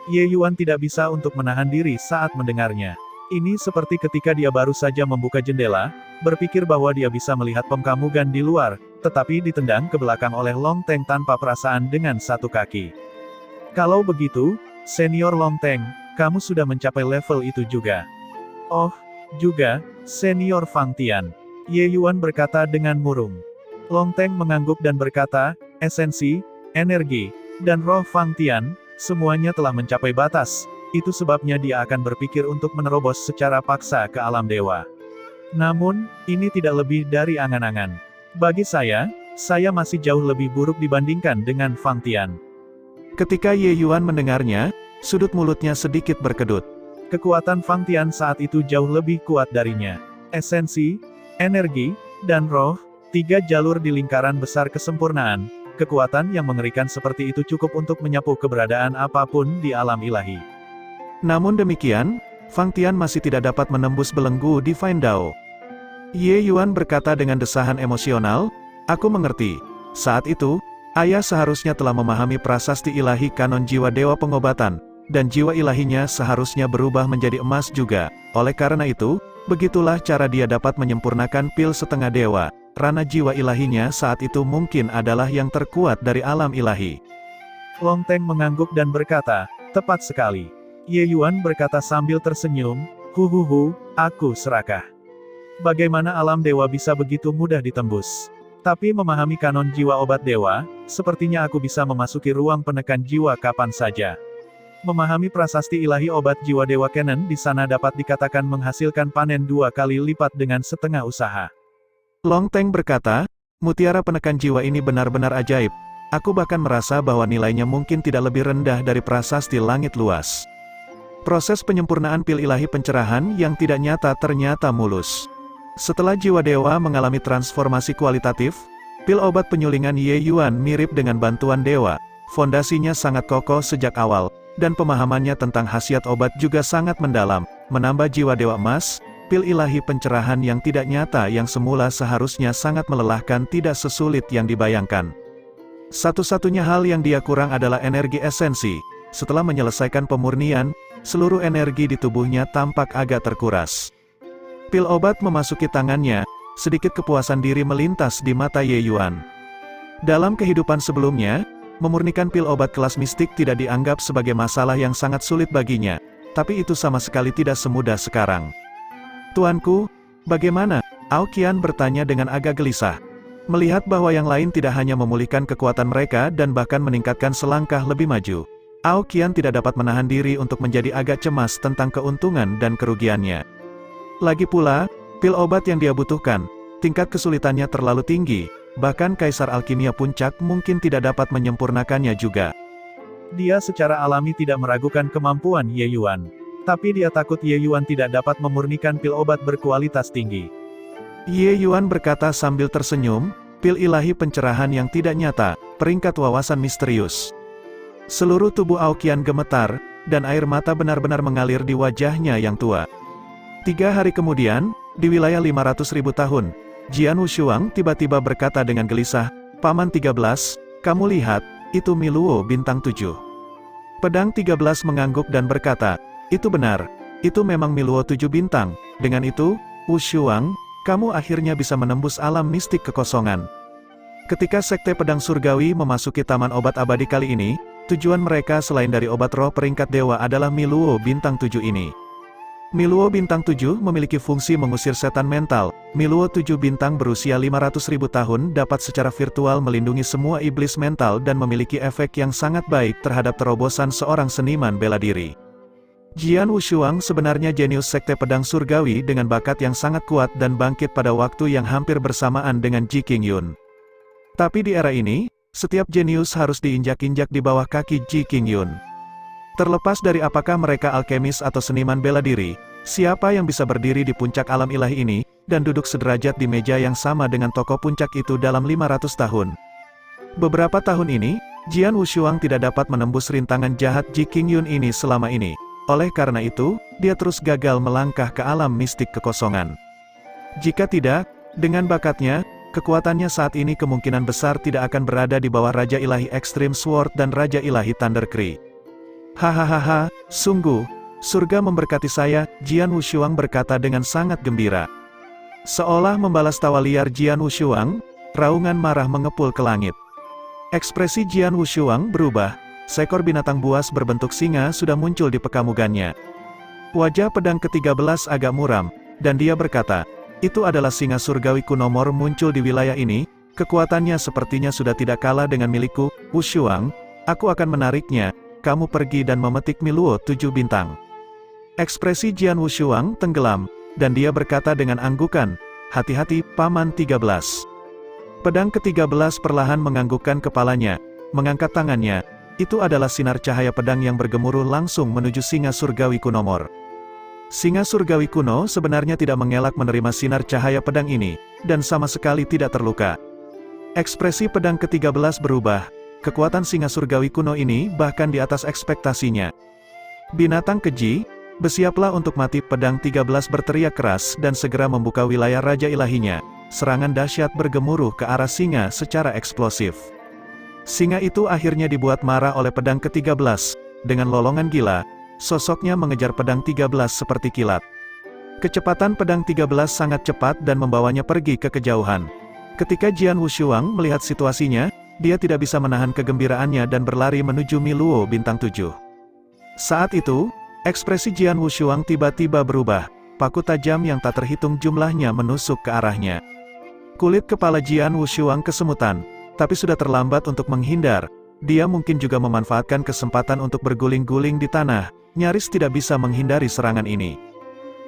Ye Yuan tidak bisa untuk menahan diri saat mendengarnya. Ini seperti ketika dia baru saja membuka jendela, berpikir bahwa dia bisa melihat pemkamugan di luar, tetapi ditendang ke belakang oleh Long Teng tanpa perasaan dengan satu kaki. Kalau begitu, Senior Long Teng, kamu sudah mencapai level itu juga. Oh, juga, Senior Fang Tian. Ye Yuan berkata dengan murung. Long Teng mengangguk dan berkata, esensi, energi, dan roh Fang Tian, semuanya telah mencapai batas. Itu sebabnya dia akan berpikir untuk menerobos secara paksa ke alam dewa. Namun, ini tidak lebih dari angan-angan. Bagi saya masih jauh lebih buruk dibandingkan dengan Fang Tian. Ketika Ye Yuan mendengarnya, sudut mulutnya sedikit berkedut. Kekuatan Fang Tian saat itu jauh lebih kuat darinya. Esensi, energi, dan roh, 3 jalur di lingkaran besar kesempurnaan. Kekuatan yang mengerikan seperti itu cukup untuk menyapu keberadaan apapun di alam ilahi. Namun demikian, Fang Tian masih tidak dapat menembus belenggu Divine Dao. Ye Yuan berkata dengan desahan emosional, "Aku mengerti. Saat itu, ayah seharusnya telah memahami prasasti ilahi kanon jiwa dewa pengobatan, dan jiwa ilahinya seharusnya berubah menjadi emas juga. Oleh karena itu, begitulah cara dia dapat menyempurnakan pil setengah dewa. Rana jiwa ilahinya saat itu mungkin adalah yang terkuat dari alam ilahi." Long Teng mengangguk dan berkata, "Tepat sekali." Ye Yuan berkata sambil tersenyum, "Huhuhu, aku serakah. Bagaimana alam dewa bisa begitu mudah ditembus? Tapi memahami kanon jiwa obat dewa, sepertinya aku bisa memasuki ruang penekan jiwa kapan saja. Memahami prasasti ilahi obat jiwa dewa canon di sana dapat dikatakan menghasilkan panen 2 kali lipat dengan setengah usaha." Long Teng berkata, "Mutiara penekan jiwa ini benar-benar ajaib. Aku bahkan merasa bahwa nilainya mungkin tidak lebih rendah dari prasasti langit luas." Proses penyempurnaan pil ilahi pencerahan yang tidak nyata ternyata mulus. Setelah jiwa dewa mengalami transformasi kualitatif, pil obat penyulingan Ye Yuan mirip dengan bantuan dewa. Fondasinya sangat kokoh sejak awal, dan pemahamannya tentang khasiat obat juga sangat mendalam. Menambah jiwa dewa emas, pil ilahi pencerahan yang tidak nyata yang semula seharusnya sangat melelahkan tidak sesulit yang dibayangkan. Satu-satunya hal yang dia kurang adalah energi esensi. Setelah menyelesaikan pemurnian, seluruh energi di tubuhnya tampak agak terkuras. Pil obat memasuki tangannya, sedikit kepuasan diri melintas di mata Ye Yuan. Dalam kehidupan sebelumnya, memurnikan pil obat kelas mistik tidak dianggap sebagai masalah yang sangat sulit baginya, tapi itu sama sekali tidak semudah sekarang. "Tuanku, bagaimana?" Ao Qian bertanya dengan agak gelisah. Melihat bahwa yang lain tidak hanya memulihkan kekuatan mereka dan bahkan meningkatkan selangkah lebih maju, Ao Qian tidak dapat menahan diri untuk menjadi agak cemas tentang keuntungan dan kerugiannya. Lagi pula, pil obat yang dia butuhkan, tingkat kesulitannya terlalu tinggi, bahkan Kaisar Alkimia Puncak mungkin tidak dapat menyempurnakannya juga. Dia secara alami tidak meragukan kemampuan Ye Yuan. Tapi dia takut Ye Yuan tidak dapat memurnikan pil obat berkualitas tinggi. Ye Yuan berkata sambil tersenyum, "Pil ilahi pencerahan yang tidak nyata, peringkat wawasan misterius." Seluruh tubuh Ao Qian gemetar, dan air mata benar-benar mengalir di wajahnya yang tua. 3 hari kemudian, di wilayah 500.000 tahun, Jian Wushuang tiba-tiba berkata dengan gelisah, "Paman 13, kamu lihat, itu Miluo bintang 7. Pedang 13 mengangguk dan berkata, "Itu benar, itu memang Miluo 7 bintang. Dengan itu, Wushuang, kamu akhirnya bisa menembus alam mistik kekosongan." Ketika Sekte Pedang Surgawi memasuki Taman Obat Abadi kali ini, tujuan mereka selain dari obat roh peringkat dewa adalah Miluo bintang 7 ini. Miluo bintang 7 memiliki fungsi mengusir setan mental. Miluo 7 bintang berusia 500.000 tahun dapat secara virtual melindungi semua iblis mental dan memiliki efek yang sangat baik terhadap terobosan seorang seniman bela diri. Jian Wushuang sebenarnya jenius Sekte Pedang Surgawi dengan bakat yang sangat kuat dan bangkit pada waktu yang hampir bersamaan dengan Ji Qingyun. Tapi di era ini, setiap jenius harus diinjak-injak di bawah kaki Ji Qingyun. Terlepas dari apakah mereka alkemis atau seniman bela diri, siapa yang bisa berdiri di puncak alam ilahi ini, dan duduk sederajat di meja yang sama dengan tokoh puncak itu dalam 500 tahun. Beberapa tahun ini, Jian Wushuang tidak dapat menembus rintangan jahat Ji Qingyun ini selama ini. Oleh karena itu, dia terus gagal melangkah ke alam mistik kekosongan. Jika tidak, dengan bakatnya, kekuatannya saat ini kemungkinan besar tidak akan berada di bawah Raja Ilahi Extreme Sword dan Raja Ilahi Thunder Kree. "Hahaha, sungguh, surga memberkati saya," Jian Wushuang berkata dengan sangat gembira. Seolah membalas tawa liar Jian Wushuang, raungan marah mengepul ke langit. Ekspresi Jian Wushuang berubah, seekor binatang buas berbentuk singa sudah muncul di pekamugannya. Wajah pedang ke-13 agak muram, dan dia berkata, "Itu adalah singa surgawi kunomor muncul di wilayah ini, kekuatannya sepertinya sudah tidak kalah dengan milikku, Wushuang, aku akan menariknya. Kamu pergi dan memetik Miluo 7 bintang." Ekspresi Jian Wushuang tenggelam, dan dia berkata dengan anggukan, "Hati-hati, Paman 13. Pedang ke-13 perlahan menganggukkan kepalanya, mengangkat tangannya. Itu adalah sinar cahaya pedang yang bergemuruh langsung menuju singa surgawi kunomor. Singa surgawi kuno sebenarnya tidak mengelak menerima sinar cahaya pedang ini, dan sama sekali tidak terluka. Ekspresi pedang ke-13 berubah. Kekuatan singa surgawi kuno ini bahkan di atas ekspektasinya. "Binatang keji, Bersiaplah untuk mati. Pedang 13 berteriak keras dan segera membuka wilayah Raja Ilahinya. Serangan dahsyat bergemuruh ke arah singa secara eksplosif. Singa itu akhirnya dibuat marah oleh pedang ke-13. Dengan lolongan gila, sosoknya mengejar pedang 13 seperti kilat. Kecepatan pedang 13 sangat cepat dan membawanya pergi ke kejauhan. Ketika Jian Wushuang melihat situasinya, dia tidak bisa menahan kegembiraannya dan berlari menuju Miluo bintang 7. Saat itu, ekspresi Jian Wushuang tiba-tiba berubah. Paku tajam yang tak terhitung jumlahnya menusuk ke arahnya. Kulit kepala Jian Wushuang kesemutan, tapi sudah terlambat untuk menghindar. Dia mungkin juga memanfaatkan kesempatan untuk berguling-guling di tanah, nyaris tidak bisa menghindari serangan ini.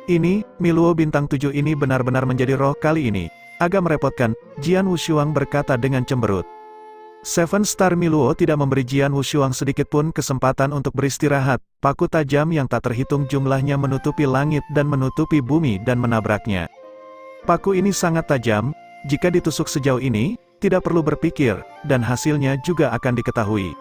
Ini, Miluo bintang 7 ini benar-benar menjadi roh kali ini. Agak merepotkan, Jian Wushuang berkata dengan cemberut. Seven Star Miluo tidak memberi Jian Wushuang sedikitpun kesempatan untuk beristirahat. Paku tajam yang tak terhitung jumlahnya menutupi langit dan menutupi bumi dan menabraknya. Paku ini sangat tajam, jika ditusuk sejauh ini, tidak perlu berpikir, dan hasilnya juga akan diketahui.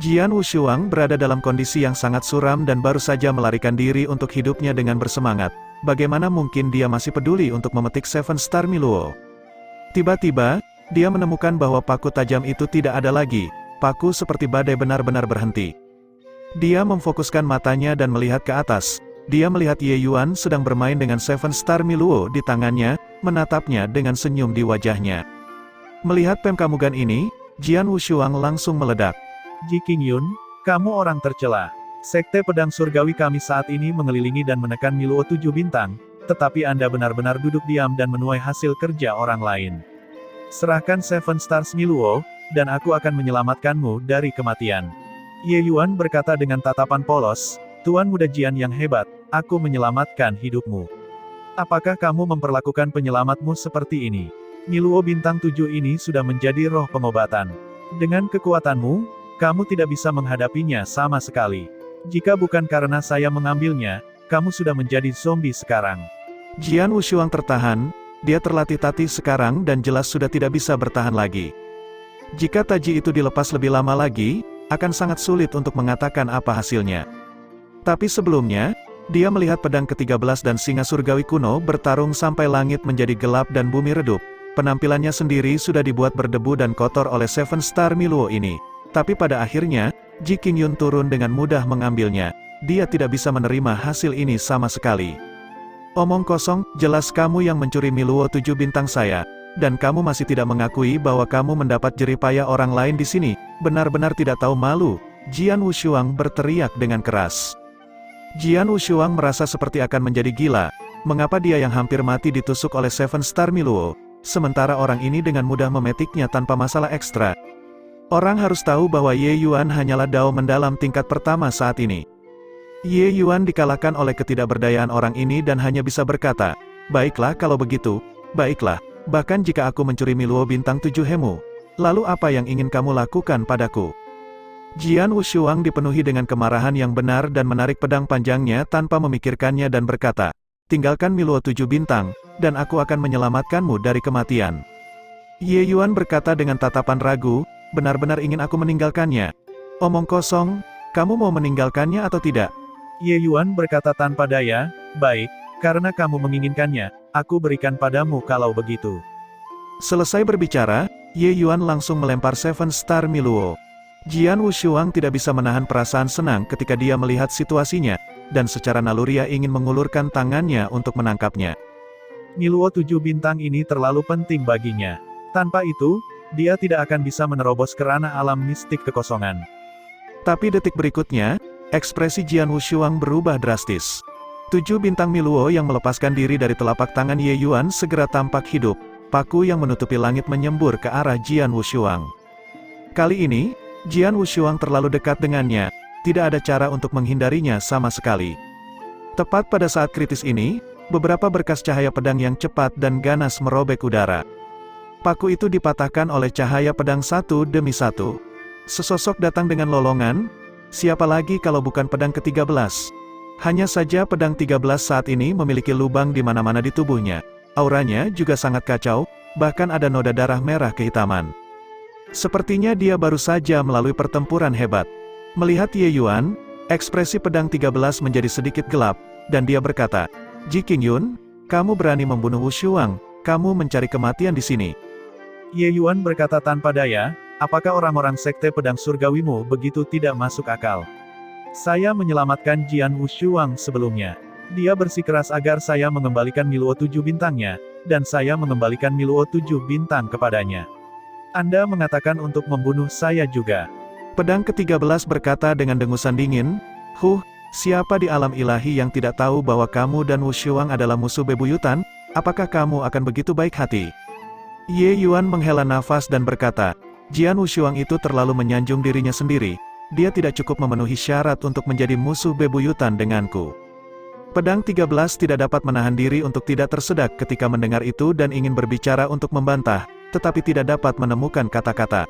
Jian Wushuang berada dalam kondisi yang sangat suram dan baru saja melarikan diri untuk hidupnya dengan bersemangat. Bagaimana mungkin dia masih peduli untuk memetik Seven Star Miluo? Tiba-tiba, dia menemukan bahwa paku tajam itu tidak ada lagi. Paku seperti badai benar-benar berhenti. Dia memfokuskan matanya dan melihat ke atas. Dia melihat Ye Yuan sedang bermain dengan Seven Star Miluo di tangannya, menatapnya dengan senyum di wajahnya. Melihat Pemkamugan ini, Jian Wushuang langsung meledak. Ji Qingyun, kamu orang tercela. Sekte pedang surgawi kami saat ini mengelilingi dan menekan Miluo 7 bintang, tetapi Anda benar-benar duduk diam dan menuai hasil kerja orang lain. Serahkan Seven Stars Miluo, dan aku akan menyelamatkanmu dari kematian. Ye Yuan berkata dengan tatapan polos, Tuan muda Jian yang hebat, aku menyelamatkan hidupmu. Apakah kamu memperlakukan penyelamatmu seperti ini? Miluo bintang 7 ini sudah menjadi roh pengobatan. Dengan kekuatanmu, kamu tidak bisa menghadapinya sama sekali. Jika bukan karena saya mengambilnya, kamu sudah menjadi zombie sekarang. Jian Wushuang tertahan, dia terlatih-tatih sekarang dan jelas sudah tidak bisa bertahan lagi. Jika taji itu dilepas lebih lama lagi, akan sangat sulit untuk mengatakan apa hasilnya. Tapi sebelumnya, dia melihat pedang ke-13 dan singa surgawi kuno bertarung sampai langit menjadi gelap dan bumi redup. Penampilannya sendiri sudah dibuat berdebu dan kotor oleh Seven Star Miluo ini. Tapi pada akhirnya, Ji Qingyun turun dengan mudah mengambilnya. Dia tidak bisa menerima hasil ini sama sekali. Omong kosong, jelas kamu yang mencuri Miluo 7 bintang saya. Dan kamu masih tidak mengakui bahwa kamu mendapat jeripaya orang lain di sini. Benar-benar tidak tahu malu. Jian Wushuang berteriak dengan keras. Jian Wushuang merasa seperti akan menjadi gila. Mengapa dia yang hampir mati ditusuk oleh Seven Star Miluo, sementara orang ini dengan mudah memetiknya tanpa masalah ekstra. Orang harus tahu bahwa Ye Yuan hanyalah dao mendalam tingkat pertama saat ini. Ye Yuan dikalahkan oleh ketidakberdayaan orang ini dan hanya bisa berkata, baiklah kalau begitu, baiklah, bahkan jika aku mencuri Miluo bintang 7 Hemu, lalu apa yang ingin kamu lakukan padaku? Jian Wushuang dipenuhi dengan kemarahan yang benar dan menarik pedang panjangnya tanpa memikirkannya dan berkata, tinggalkan Miluo 7 bintang, dan aku akan menyelamatkanmu dari kematian. Ye Yuan berkata dengan tatapan ragu, benar-benar ingin aku meninggalkannya? Omong kosong, kamu mau meninggalkannya atau tidak? Ye Yuan berkata tanpa daya, baik, karena kamu menginginkannya, aku berikan padamu kalau begitu. Selesai berbicara, Ye Yuan langsung melempar Seven Star Miluo. Jian Wushuang tidak bisa menahan perasaan senang ketika dia melihat situasinya, dan secara naluriah ingin mengulurkan tangannya untuk menangkapnya. Miluo 7 bintang ini terlalu penting baginya. Tanpa itu, dia tidak akan bisa menerobos ke ranah alam mistik kekosongan. Tapi detik berikutnya, ekspresi Jian Wushuang berubah drastis. 7 bintang Miluo yang melepaskan diri dari telapak tangan Ye Yuan segera tampak hidup. Paku yang menutupi langit menyembur ke arah Jian Wushuang. Kali ini, Jian Wushuang terlalu dekat dengannya, tidak ada cara untuk menghindarinya sama sekali. Tepat pada saat kritis ini, beberapa berkas cahaya pedang yang cepat dan ganas merobek udara. Paku itu dipatahkan oleh cahaya pedang satu demi satu. Sesosok datang dengan lolongan, siapa lagi kalau bukan pedang ke-13? Hanya saja pedang 13 saat ini memiliki lubang di mana-mana di tubuhnya. Auranya juga sangat kacau, bahkan ada noda darah merah kehitaman. Sepertinya dia baru saja melalui pertempuran hebat. Melihat Ye Yuan, Ekspresi pedang 13 menjadi sedikit gelap, dan dia berkata, Ji Qingyun, kamu berani membunuh Wu Shuang, kamu mencari kematian di sini. Ye Yuan berkata tanpa daya, apakah orang-orang sekte pedang surgawimu begitu tidak masuk akal? Saya menyelamatkan Jian Wu Shuang sebelumnya. Dia bersikeras agar saya mengembalikan Miluo 7 bintangnya, dan saya mengembalikan Miluo 7 bintang kepadanya. Anda mengatakan untuk membunuh saya juga. Pedang ke-13 berkata dengan dengusan dingin, siapa di alam ilahi yang tidak tahu bahwa kamu dan Wu Shuang adalah musuh bebuyutan? Apakah kamu akan begitu baik hati? Ye Yuan menghela nafas dan berkata, Jian Wu Shuang itu terlalu menyanjung dirinya sendiri, dia tidak cukup memenuhi syarat untuk menjadi musuh bebuyutan denganku. Pedang 13 tidak dapat menahan diri untuk tidak tersedak ketika mendengar itu dan ingin berbicara untuk membantah, tetapi tidak dapat menemukan kata-kata.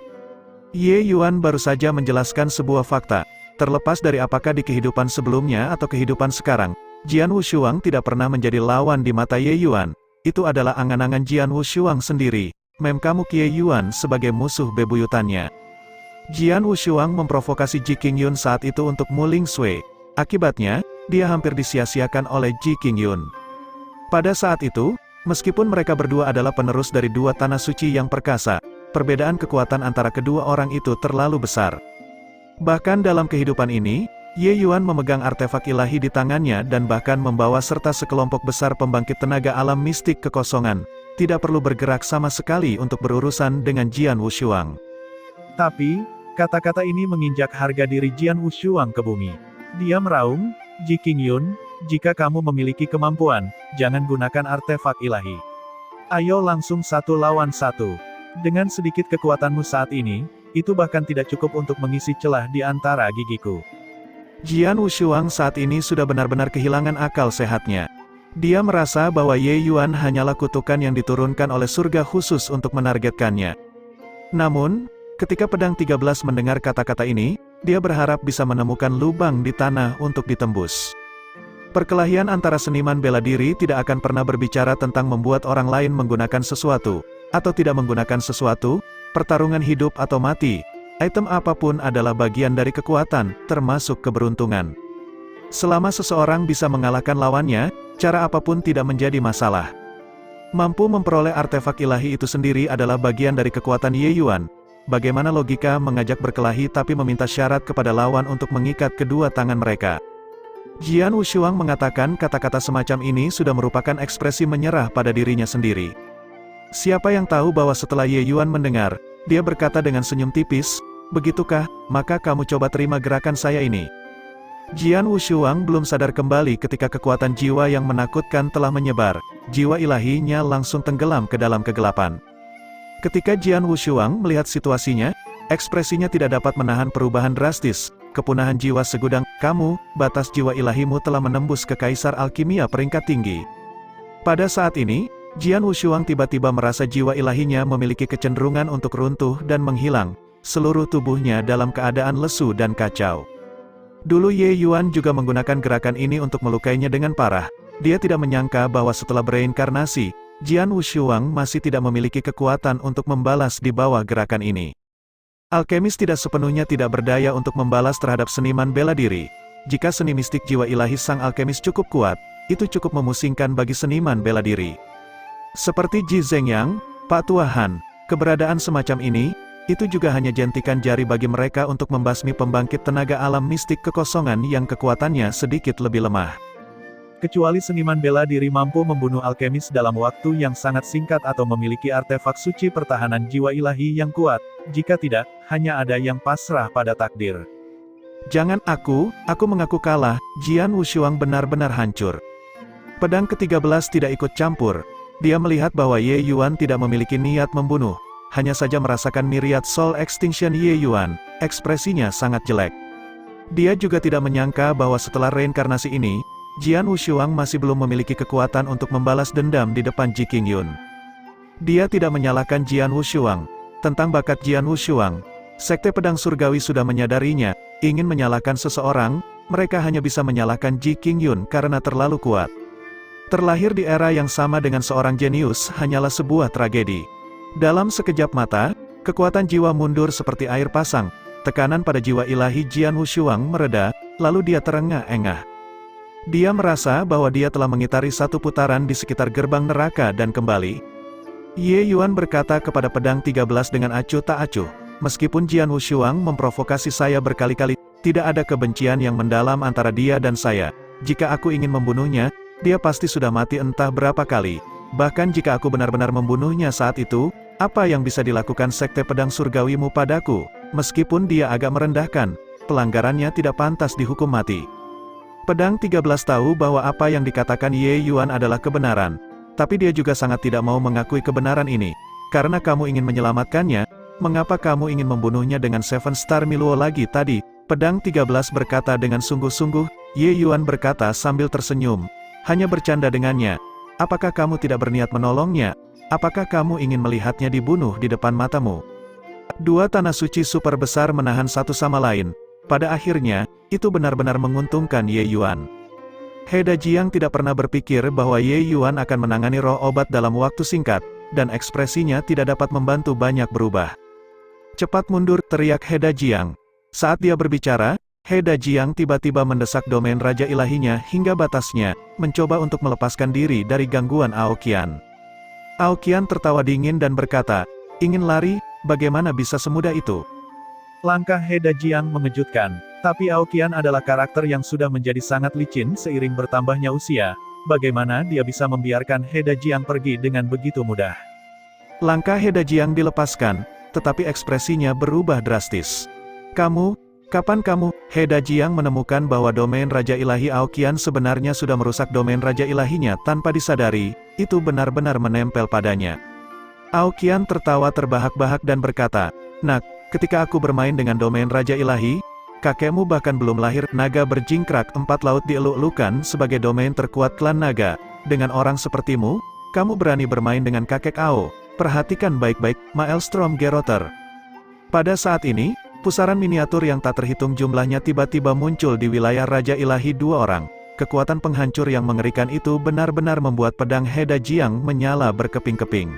Ye Yuan baru saja menjelaskan sebuah fakta, terlepas dari apakah di kehidupan sebelumnya atau kehidupan sekarang, Jian Wu Shuang tidak pernah menjadi lawan di mata Ye Yuan, itu adalah angan-angan Jian Wu Shuang sendiri, memkamuk Ye Yuan sebagai musuh bebuyutannya. Jian Wu Shuang memprovokasi Ji Qingyun saat itu untuk muling Sui, akibatnya, dia hampir disia-siakan oleh Ji Qingyun. Pada saat itu, meskipun mereka berdua adalah penerus dari dua tanah suci yang perkasa, perbedaan kekuatan antara kedua orang itu terlalu besar. Bahkan dalam kehidupan ini, Ye Yuan memegang artefak ilahi di tangannya dan bahkan membawa serta sekelompok besar pembangkit tenaga alam mistik kekosongan, tidak perlu bergerak sama sekali untuk berurusan dengan Jian Wu Shuang. Tapi, kata-kata ini menginjak harga diri Jian Wu Shuang ke bumi. Dia meraung, Ji Qingyun, jika kamu memiliki kemampuan, jangan gunakan artefak ilahi. Ayo langsung 1 lawan 1. Dengan sedikit kekuatanmu saat ini, itu bahkan tidak cukup untuk mengisi celah di antara gigiku. Jian Wu Shuang saat ini sudah benar-benar kehilangan akal sehatnya. Dia merasa bahwa Ye Yuan hanyalah kutukan yang diturunkan oleh surga khusus untuk menargetkannya. Namun, ketika pedang 13 mendengar kata-kata ini, dia berharap bisa menemukan lubang di tanah untuk ditembus. Perkelahian antara seniman bela diri tidak akan pernah berbicara tentang membuat orang lain menggunakan sesuatu, atau tidak menggunakan sesuatu, pertarungan hidup atau mati, item apapun adalah bagian dari kekuatan, termasuk keberuntungan. Selama seseorang bisa mengalahkan lawannya, cara apapun tidak menjadi masalah. Mampu memperoleh artefak ilahi itu sendiri adalah bagian dari kekuatan Ye Yuan. Bagaimana logika mengajak berkelahi tapi meminta syarat kepada lawan untuk mengikat kedua tangan mereka? Jian Wu Shuang mengatakan kata-kata semacam ini sudah merupakan ekspresi menyerah pada dirinya sendiri. Siapa yang tahu bahwa setelah Ye Yuan mendengar, dia berkata dengan senyum tipis, begitukah, maka kamu coba terima gerakan saya ini. Jian Wu Shuang belum sadar kembali ketika kekuatan jiwa yang menakutkan telah menyebar, jiwa ilahinya langsung tenggelam ke dalam kegelapan. Ketika Jian Wu Shuang melihat situasinya, ekspresinya tidak dapat menahan perubahan drastis, kepunahan jiwa segudang, kamu, batas jiwa ilahimu telah menembus ke kaisar alkimia peringkat tinggi. Pada saat ini, Jian Wu Shuang tiba-tiba merasa jiwa ilahinya memiliki kecenderungan untuk runtuh dan menghilang, seluruh tubuhnya dalam keadaan lesu dan kacau. Dulu Ye Yuan juga menggunakan gerakan ini untuk melukainya dengan parah. Dia tidak menyangka bahwa setelah bereinkarnasi, Jian Wu Shuang masih tidak memiliki kekuatan untuk membalas di bawah gerakan ini. Alkemis tidak sepenuhnya tidak berdaya untuk membalas terhadap seniman bela diri. Jika seni mistik jiwa ilahi sang alkemis cukup kuat, itu cukup memusingkan bagi seniman bela diri. Seperti Ji Zhengyang, Pak Tua Han, keberadaan semacam ini, itu juga hanya jentikan jari bagi mereka untuk membasmi pembangkit tenaga alam mistik kekosongan yang kekuatannya sedikit lebih lemah. Kecuali seniman bela diri mampu membunuh alkemis dalam waktu yang sangat singkat atau memiliki artefak suci pertahanan jiwa ilahi yang kuat, jika tidak, hanya ada yang pasrah pada takdir. Jangan aku mengaku kalah, Jian Wu Shuang benar-benar hancur. Pedang ke-13 tidak ikut campur, dia melihat bahwa Ye Yuan tidak memiliki niat membunuh, hanya saja merasakan myriad soul extinction Ye Yuan, ekspresinya sangat jelek. Dia juga tidak menyangka bahwa setelah reinkarnasi ini, Jian Wu Shuang masih belum memiliki kekuatan untuk membalas dendam di depan Ji Qingyun. Dia tidak menyalahkan Jian Wu Shuang tentang bakat Jian Wu Shuang. Sekte pedang surgawi sudah menyadarinya, ingin menyalahkan seseorang, mereka hanya bisa menyalahkan Ji Qingyun karena terlalu kuat. Terlahir di era yang sama dengan seorang jenius hanyalah sebuah tragedi. Dalam sekejap mata, kekuatan jiwa mundur seperti air pasang, tekanan pada jiwa ilahi Jian Wu Shuang mereda, lalu dia terengah-engah. Dia merasa bahwa dia telah mengitari satu putaran di sekitar gerbang neraka dan kembali. Ye Yuan berkata kepada pedang 13 dengan acuh tak acuh, "Meskipun Jian Wushuang memprovokasi saya berkali-kali, tidak ada kebencian yang mendalam antara dia dan saya. Jika aku ingin membunuhnya, dia pasti sudah mati entah berapa kali. Bahkan jika aku benar-benar membunuhnya saat itu, apa yang bisa dilakukan Sekte Pedang Surgawimu padaku? Meskipun dia agak merendahkan, pelanggarannya tidak pantas dihukum mati." Pedang 13 tahu bahwa apa yang dikatakan Ye Yuan adalah kebenaran. Tapi dia juga sangat tidak mau mengakui kebenaran ini. "Karena kamu ingin menyelamatkannya, mengapa kamu ingin membunuhnya dengan Seven Star Miluo lagi tadi?" Pedang 13 berkata dengan sungguh-sungguh. Ye Yuan berkata sambil tersenyum, "Hanya bercanda dengannya. Apakah kamu tidak berniat menolongnya? Apakah kamu ingin melihatnya dibunuh di depan matamu?" Dua tanah suci super besar menahan satu sama lain. Pada akhirnya, itu benar-benar menguntungkan Ye Yuan. He Dajiang tidak pernah berpikir bahwa Ye Yuan akan menangani roh obat dalam waktu singkat, dan ekspresinya tidak dapat membantu banyak berubah. "Cepat mundur!" teriak He Dajiang. Saat dia berbicara, He Dajiang tiba-tiba mendesak domain Raja Ilahinya hingga batasnya, mencoba untuk melepaskan diri dari gangguan Aoqian. Aoqian tertawa dingin dan berkata, "Ingin lari? Bagaimana bisa semudah itu?" Langkah He Dajiang mengejutkan, tapi Aoqian adalah karakter yang sudah menjadi sangat licin seiring bertambahnya usia. Bagaimana dia bisa membiarkan He Dajiang pergi dengan begitu mudah? Langkah He Dajiang dilepaskan, tetapi ekspresinya berubah drastis. Kapan kamu?" He Dajiang menemukan bahwa domain Raja Ilahi Aoqian sebenarnya sudah merusak domain Raja Ilahinya tanpa disadari, itu benar-benar menempel padanya. Aoqian tertawa terbahak-bahak dan berkata, "Nak, ketika aku bermain dengan domain Raja Ilahi, kakekmu bahkan belum lahir." Naga berjingkrak 4 laut dieluk-elukan sebagai domain terkuat klan naga. "Dengan orang sepertimu, kamu berani bermain dengan kakek Ao. Perhatikan baik-baik, Maelstrom Geroter." Pada saat ini, pusaran miniatur yang tak terhitung jumlahnya tiba-tiba muncul di wilayah Raja Ilahi 2 orang. Kekuatan penghancur yang mengerikan itu benar-benar membuat pedang He Dajiang menyala berkeping-keping.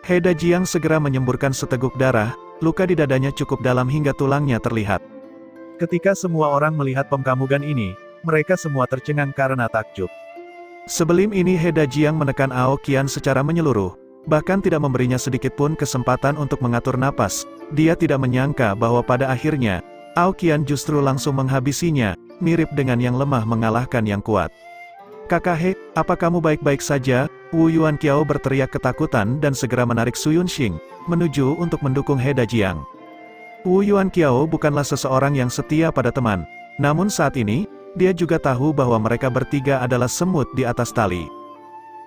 He Dajiang segera menyemburkan seteguk darah, luka di dadanya cukup dalam hingga tulangnya terlihat. Ketika semua orang melihat pemkamugan ini, mereka semua tercengang karena takjub. Sebelum ini He Dajiang menekan Aoqian secara menyeluruh, bahkan tidak memberinya sedikit pun kesempatan untuk mengatur napas. Dia tidak menyangka bahwa pada akhirnya, Aoqian justru langsung menghabisinya, mirip dengan yang lemah mengalahkan yang kuat. "Kakak He, apa kamu baik-baik saja?" Wu Yuanqiao berteriak ketakutan dan segera menarik Su Yunxing menuju untuk mendukung He Dajiang. Wu Yuanqiao bukanlah seseorang yang setia pada teman, namun saat ini, dia juga tahu bahwa mereka bertiga adalah semut di atas tali.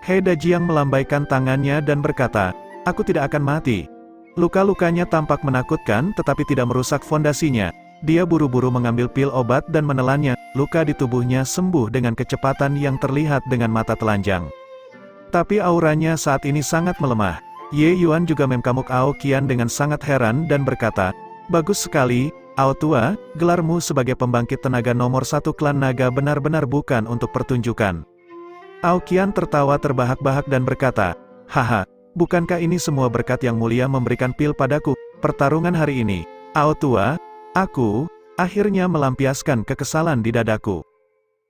He Dajiang melambaikan tangannya dan berkata, "Aku tidak akan mati." Luka-lukanya tampak menakutkan tetapi tidak merusak fondasinya. Dia buru-buru mengambil pil obat dan menelannya. Luka di tubuhnya sembuh dengan kecepatan yang terlihat dengan mata telanjang. Tapi auranya saat ini sangat melemah. Ye Yuan juga memkamuk Aoqian dengan sangat heran dan berkata, "Bagus sekali, Ao tua, gelarmu sebagai pembangkit tenaga nomor 1 klan naga benar-benar bukan untuk pertunjukan." Aoqian tertawa terbahak-bahak dan berkata, "Haha, bukankah ini semua berkat yang mulia memberikan pil padaku? Pertarungan hari ini, Ao tua, aku akhirnya melampiaskan kekesalan di dadaku."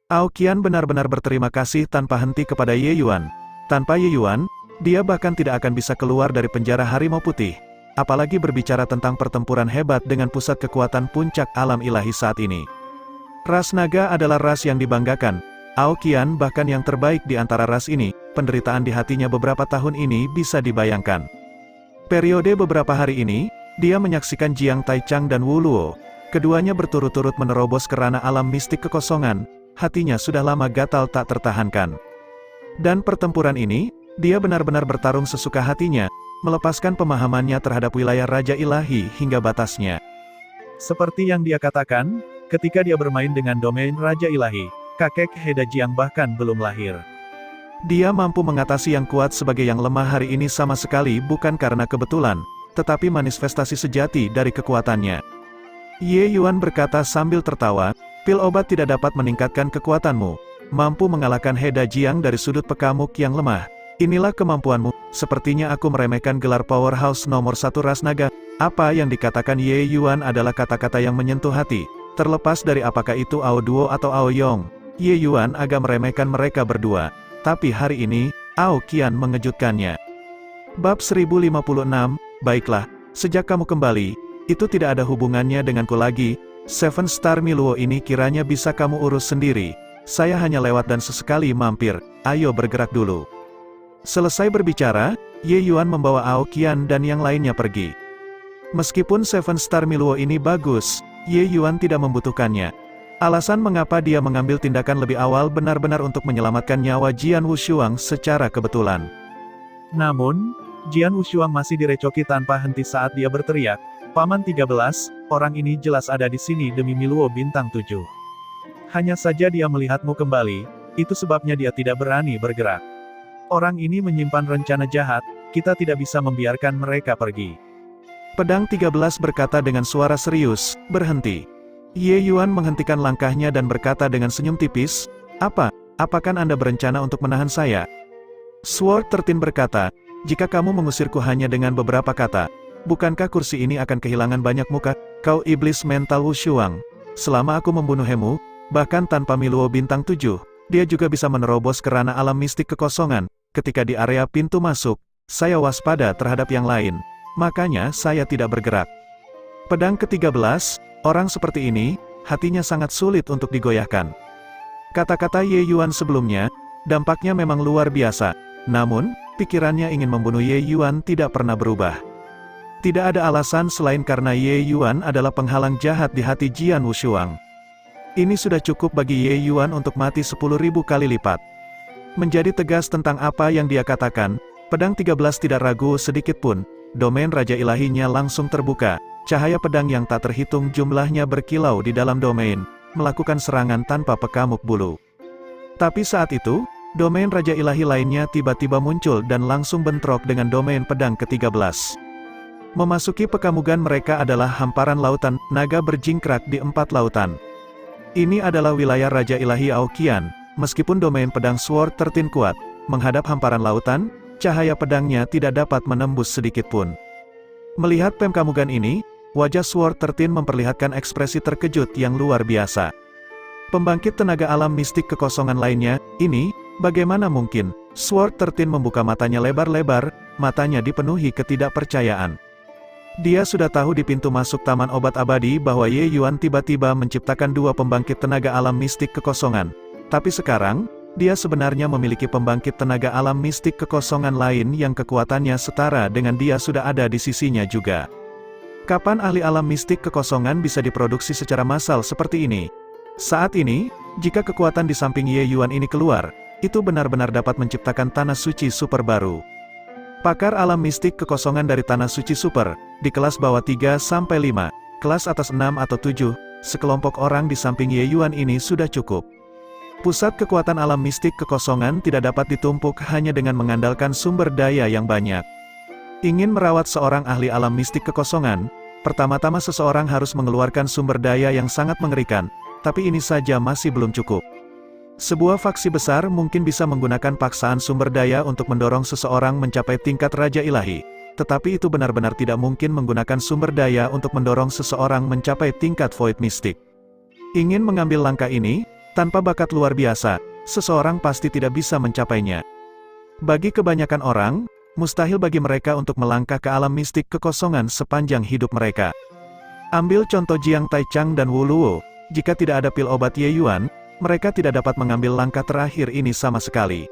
Aoqian benar-benar berterima kasih tanpa henti kepada Ye Yuan. Tanpa Ye Yuan, dia bahkan tidak akan bisa keluar dari penjara Harimau Putih. Apalagi berbicara tentang pertempuran hebat dengan pusat kekuatan puncak alam ilahi saat ini. Ras naga adalah ras yang dibanggakan. Aoqian bahkan yang terbaik di antara ras ini. Penderitaan di hatinya beberapa tahun ini bisa dibayangkan. Periode beberapa hari ini, dia menyaksikan Jiang Taichang dan Wu Luo. Keduanya berturut-turut menerobos ke ranah alam mistik kekosongan. Hatinya sudah lama gatal tak tertahankan. Dan pertempuran ini, dia benar-benar bertarung sesuka hatinya, melepaskan pemahamannya terhadap wilayah Raja Ilahi hingga batasnya. Seperti yang dia katakan, ketika dia bermain dengan domain Raja Ilahi, kakek He Dajiang bahkan belum lahir. Dia mampu mengatasi yang kuat sebagai yang lemah hari ini sama sekali bukan karena kebetulan, tetapi manifestasi sejati dari kekuatannya. Ye Yuan berkata sambil tertawa, "Pil obat tidak dapat meningkatkan kekuatanmu. Mampu mengalahkan He Dajiang dari sudut pekamuk yang lemah. Inilah kemampuanmu." Sepertinya aku meremehkan gelar powerhouse nomor 1 ras naga. Apa yang dikatakan Ye Yuan adalah kata-kata yang menyentuh hati. Terlepas dari apakah itu Ao Duo atau Ao Yong, Ye Yuan agak meremehkan mereka berdua. Tapi hari ini, Ao Qian mengejutkannya. Bab 1056, baiklah, sejak kamu kembali, itu tidak ada hubungannya denganku lagi. Seven Star Miluo ini kiranya bisa kamu urus sendiri. Saya hanya lewat dan sesekali mampir, ayo bergerak dulu. Selesai berbicara, Ye Yuan membawa Ao Qian dan yang lainnya pergi. Meskipun Seven Star Miluo ini bagus, Ye Yuan tidak membutuhkannya. Alasan mengapa dia mengambil tindakan lebih awal benar-benar untuk menyelamatkan nyawa Jian Wushuang secara kebetulan. Namun, Jian Wushuang masih direcoki tanpa henti saat dia berteriak, "Paman 13, orang ini jelas ada di sini demi Miluo bintang 7. Hanya saja dia melihatmu kembali, itu sebabnya dia tidak berani bergerak. Orang ini menyimpan rencana jahat, kita tidak bisa membiarkan mereka pergi." Pedang 13 berkata dengan suara serius, "Berhenti." Ye Yuan menghentikan langkahnya dan berkata dengan senyum tipis, Apakah Anda berencana untuk menahan saya?" Sword 13 berkata, "Jika kamu mengusirku hanya dengan beberapa kata, bukankah kursi ini akan kehilangan banyak muka, kau iblis mental Wushuang? Selama aku membunuhmu, bahkan tanpa Miluo bintang 7, dia juga bisa menerobos ke ranah alam mistik kekosongan. Ketika di area pintu masuk, saya waspada terhadap yang lain. Makanya saya tidak bergerak." Pedang ke-13, orang seperti ini, hatinya sangat sulit untuk digoyahkan. Kata-kata Ye Yuan sebelumnya, dampaknya memang luar biasa. Namun, pikirannya ingin membunuh Ye Yuan tidak pernah berubah. Tidak ada alasan selain karena Ye Yuan adalah penghalang jahat di hati Jian Wushuang. Ini sudah cukup bagi Ye Yuan untuk mati 10.000 kali lipat. Menjadi tegas tentang apa yang dia katakan, pedang 13 tidak ragu sedikit pun. Domain Raja Ilahinya langsung terbuka, cahaya pedang yang tak terhitung jumlahnya berkilau di dalam domain, melakukan serangan tanpa pekamuk bulu. Tapi saat itu, domain Raja Ilahi lainnya tiba-tiba muncul dan langsung bentrok dengan domain pedang ke-13. Memasuki pekamugan mereka adalah hamparan lautan, naga berjingkrak di 4 lautan. Ini adalah wilayah Raja Ilahi Ao Qian, meskipun domain pedang Sword 13 kuat, menghadap hamparan lautan, cahaya pedangnya tidak dapat menembus sedikit pun. Melihat pekamugan ini, wajah Sword 13 memperlihatkan ekspresi terkejut yang luar biasa. Pembangkit tenaga alam mistik kekosongan lainnya, ini, bagaimana mungkin? Sword 13 membuka matanya lebar-lebar, matanya dipenuhi ketidakpercayaan. Dia sudah tahu di pintu masuk Taman Obat Abadi bahwa Ye Yuan tiba-tiba menciptakan 2 pembangkit tenaga alam mistik kekosongan. Tapi sekarang, dia sebenarnya memiliki pembangkit tenaga alam mistik kekosongan lain yang kekuatannya setara dengan dia sudah ada di sisinya juga. Kapan ahli alam mistik kekosongan bisa diproduksi secara massal seperti ini? Saat ini, jika kekuatan di samping Ye Yuan ini keluar, itu benar-benar dapat menciptakan tanah suci super baru. Pakar alam mistik kekosongan dari tanah suci super, di kelas bawah 3-5, kelas atas 6 atau 7, sekelompok orang di samping Ye Yuan ini sudah cukup. Pusat kekuatan alam mistik kekosongan tidak dapat ditumpuk hanya dengan mengandalkan sumber daya yang banyak. Ingin merawat seorang ahli alam mistik kekosongan, pertama-tama seseorang harus mengeluarkan sumber daya yang sangat mengerikan, tapi ini saja masih belum cukup. Sebuah faksi besar mungkin bisa menggunakan paksaan sumber daya untuk mendorong seseorang mencapai tingkat Raja Ilahi, tetapi itu benar-benar tidak mungkin menggunakan sumber daya untuk mendorong seseorang mencapai tingkat Void Mystic. Ingin mengambil langkah ini, tanpa bakat luar biasa, seseorang pasti tidak bisa mencapainya. Bagi kebanyakan orang, mustahil bagi mereka untuk melangkah ke alam mistik kekosongan sepanjang hidup mereka. Ambil contoh Jiang Taichang dan Wu Luo, jika tidak ada pil obat Ye Yuan, mereka tidak dapat mengambil langkah terakhir ini sama sekali.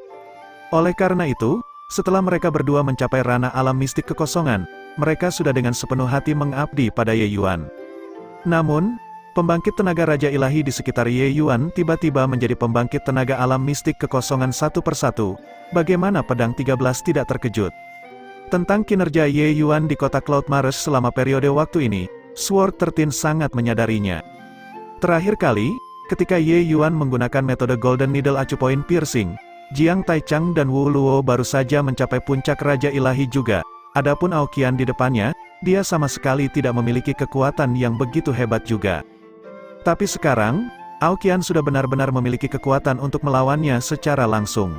Oleh karena itu, setelah mereka berdua mencapai ranah alam mistik kekosongan, mereka sudah dengan sepenuh hati mengabdi pada Ye Yuan. Namun, pembangkit tenaga Raja Ilahi di sekitar Ye Yuan tiba-tiba menjadi pembangkit tenaga alam mistik kekosongan satu persatu. Bagaimana pedang 13 tidak terkejut? Tentang kinerja Ye Yuan di kota Cloud Mars selama periode waktu ini, Sword 13 sangat menyadarinya. Terakhir kali, ketika Ye Yuan menggunakan metode Golden Needle Acupoint Piercing, Jiang Taichang dan Wu Luo baru saja mencapai puncak Raja Ilahi juga. Adapun Ao Qian di depannya, dia sama sekali tidak memiliki kekuatan yang begitu hebat juga. Tapi sekarang, Ao Qian sudah benar-benar memiliki kekuatan untuk melawannya secara langsung.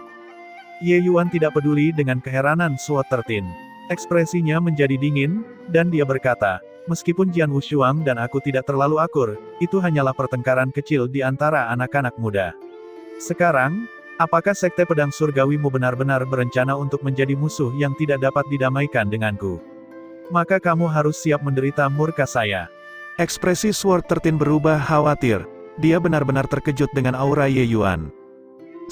Ye Yuan tidak peduli dengan keheranan Sword 13. Ekspresinya menjadi dingin, dan dia berkata, Meskipun Jian Wushuang dan aku tidak terlalu akur, itu hanyalah pertengkaran kecil di antara anak-anak muda. Sekarang, apakah Sekte Pedang Surgawimu benar-benar berencana untuk menjadi musuh yang tidak dapat didamaikan denganku? Maka kamu harus siap menderita murka saya. Ekspresi Sword 13 berubah khawatir. Dia benar-benar terkejut dengan aura Ye Yuan.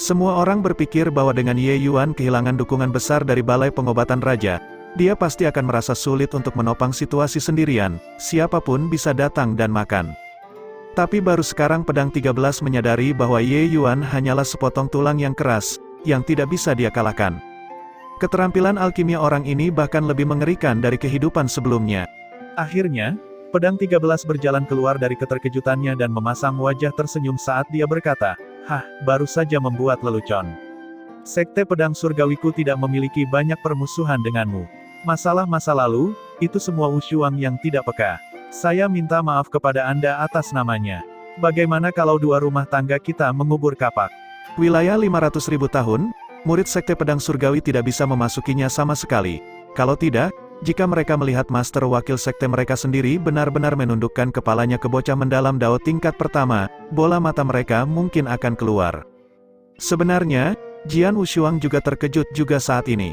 Semua orang berpikir bahwa dengan Ye Yuan kehilangan dukungan besar dari Balai Pengobatan Raja, dia pasti akan merasa sulit untuk menopang situasi sendirian, siapapun bisa datang dan makan. Tapi baru sekarang Pedang 13 menyadari bahwa Ye Yuan hanyalah sepotong tulang yang keras, yang tidak bisa dia kalahkan. Keterampilan alkimia orang ini bahkan lebih mengerikan dari kehidupan sebelumnya. Akhirnya, Pedang 13 berjalan keluar dari keterkejutannya dan memasang wajah tersenyum saat dia berkata, "Hah, baru saja membuat lelucon. Sekte Pedang Surgawiku tidak memiliki banyak permusuhan denganmu. Masalah masa lalu, itu semua Wushuang yang tidak peka. Saya minta maaf kepada Anda atas namanya. Bagaimana kalau dua rumah tangga kita mengubur kapak?" Wilayah 500.000 tahun, murid Sekte Pedang Surgawi tidak bisa memasukinya sama sekali. Kalau tidak, jika mereka melihat master wakil sekte mereka sendiri benar-benar menundukkan kepalanya ke bocah mendalam Dao tingkat pertama, bola mata mereka mungkin akan keluar. Sebenarnya, Jian Wushuang juga terkejut juga saat ini.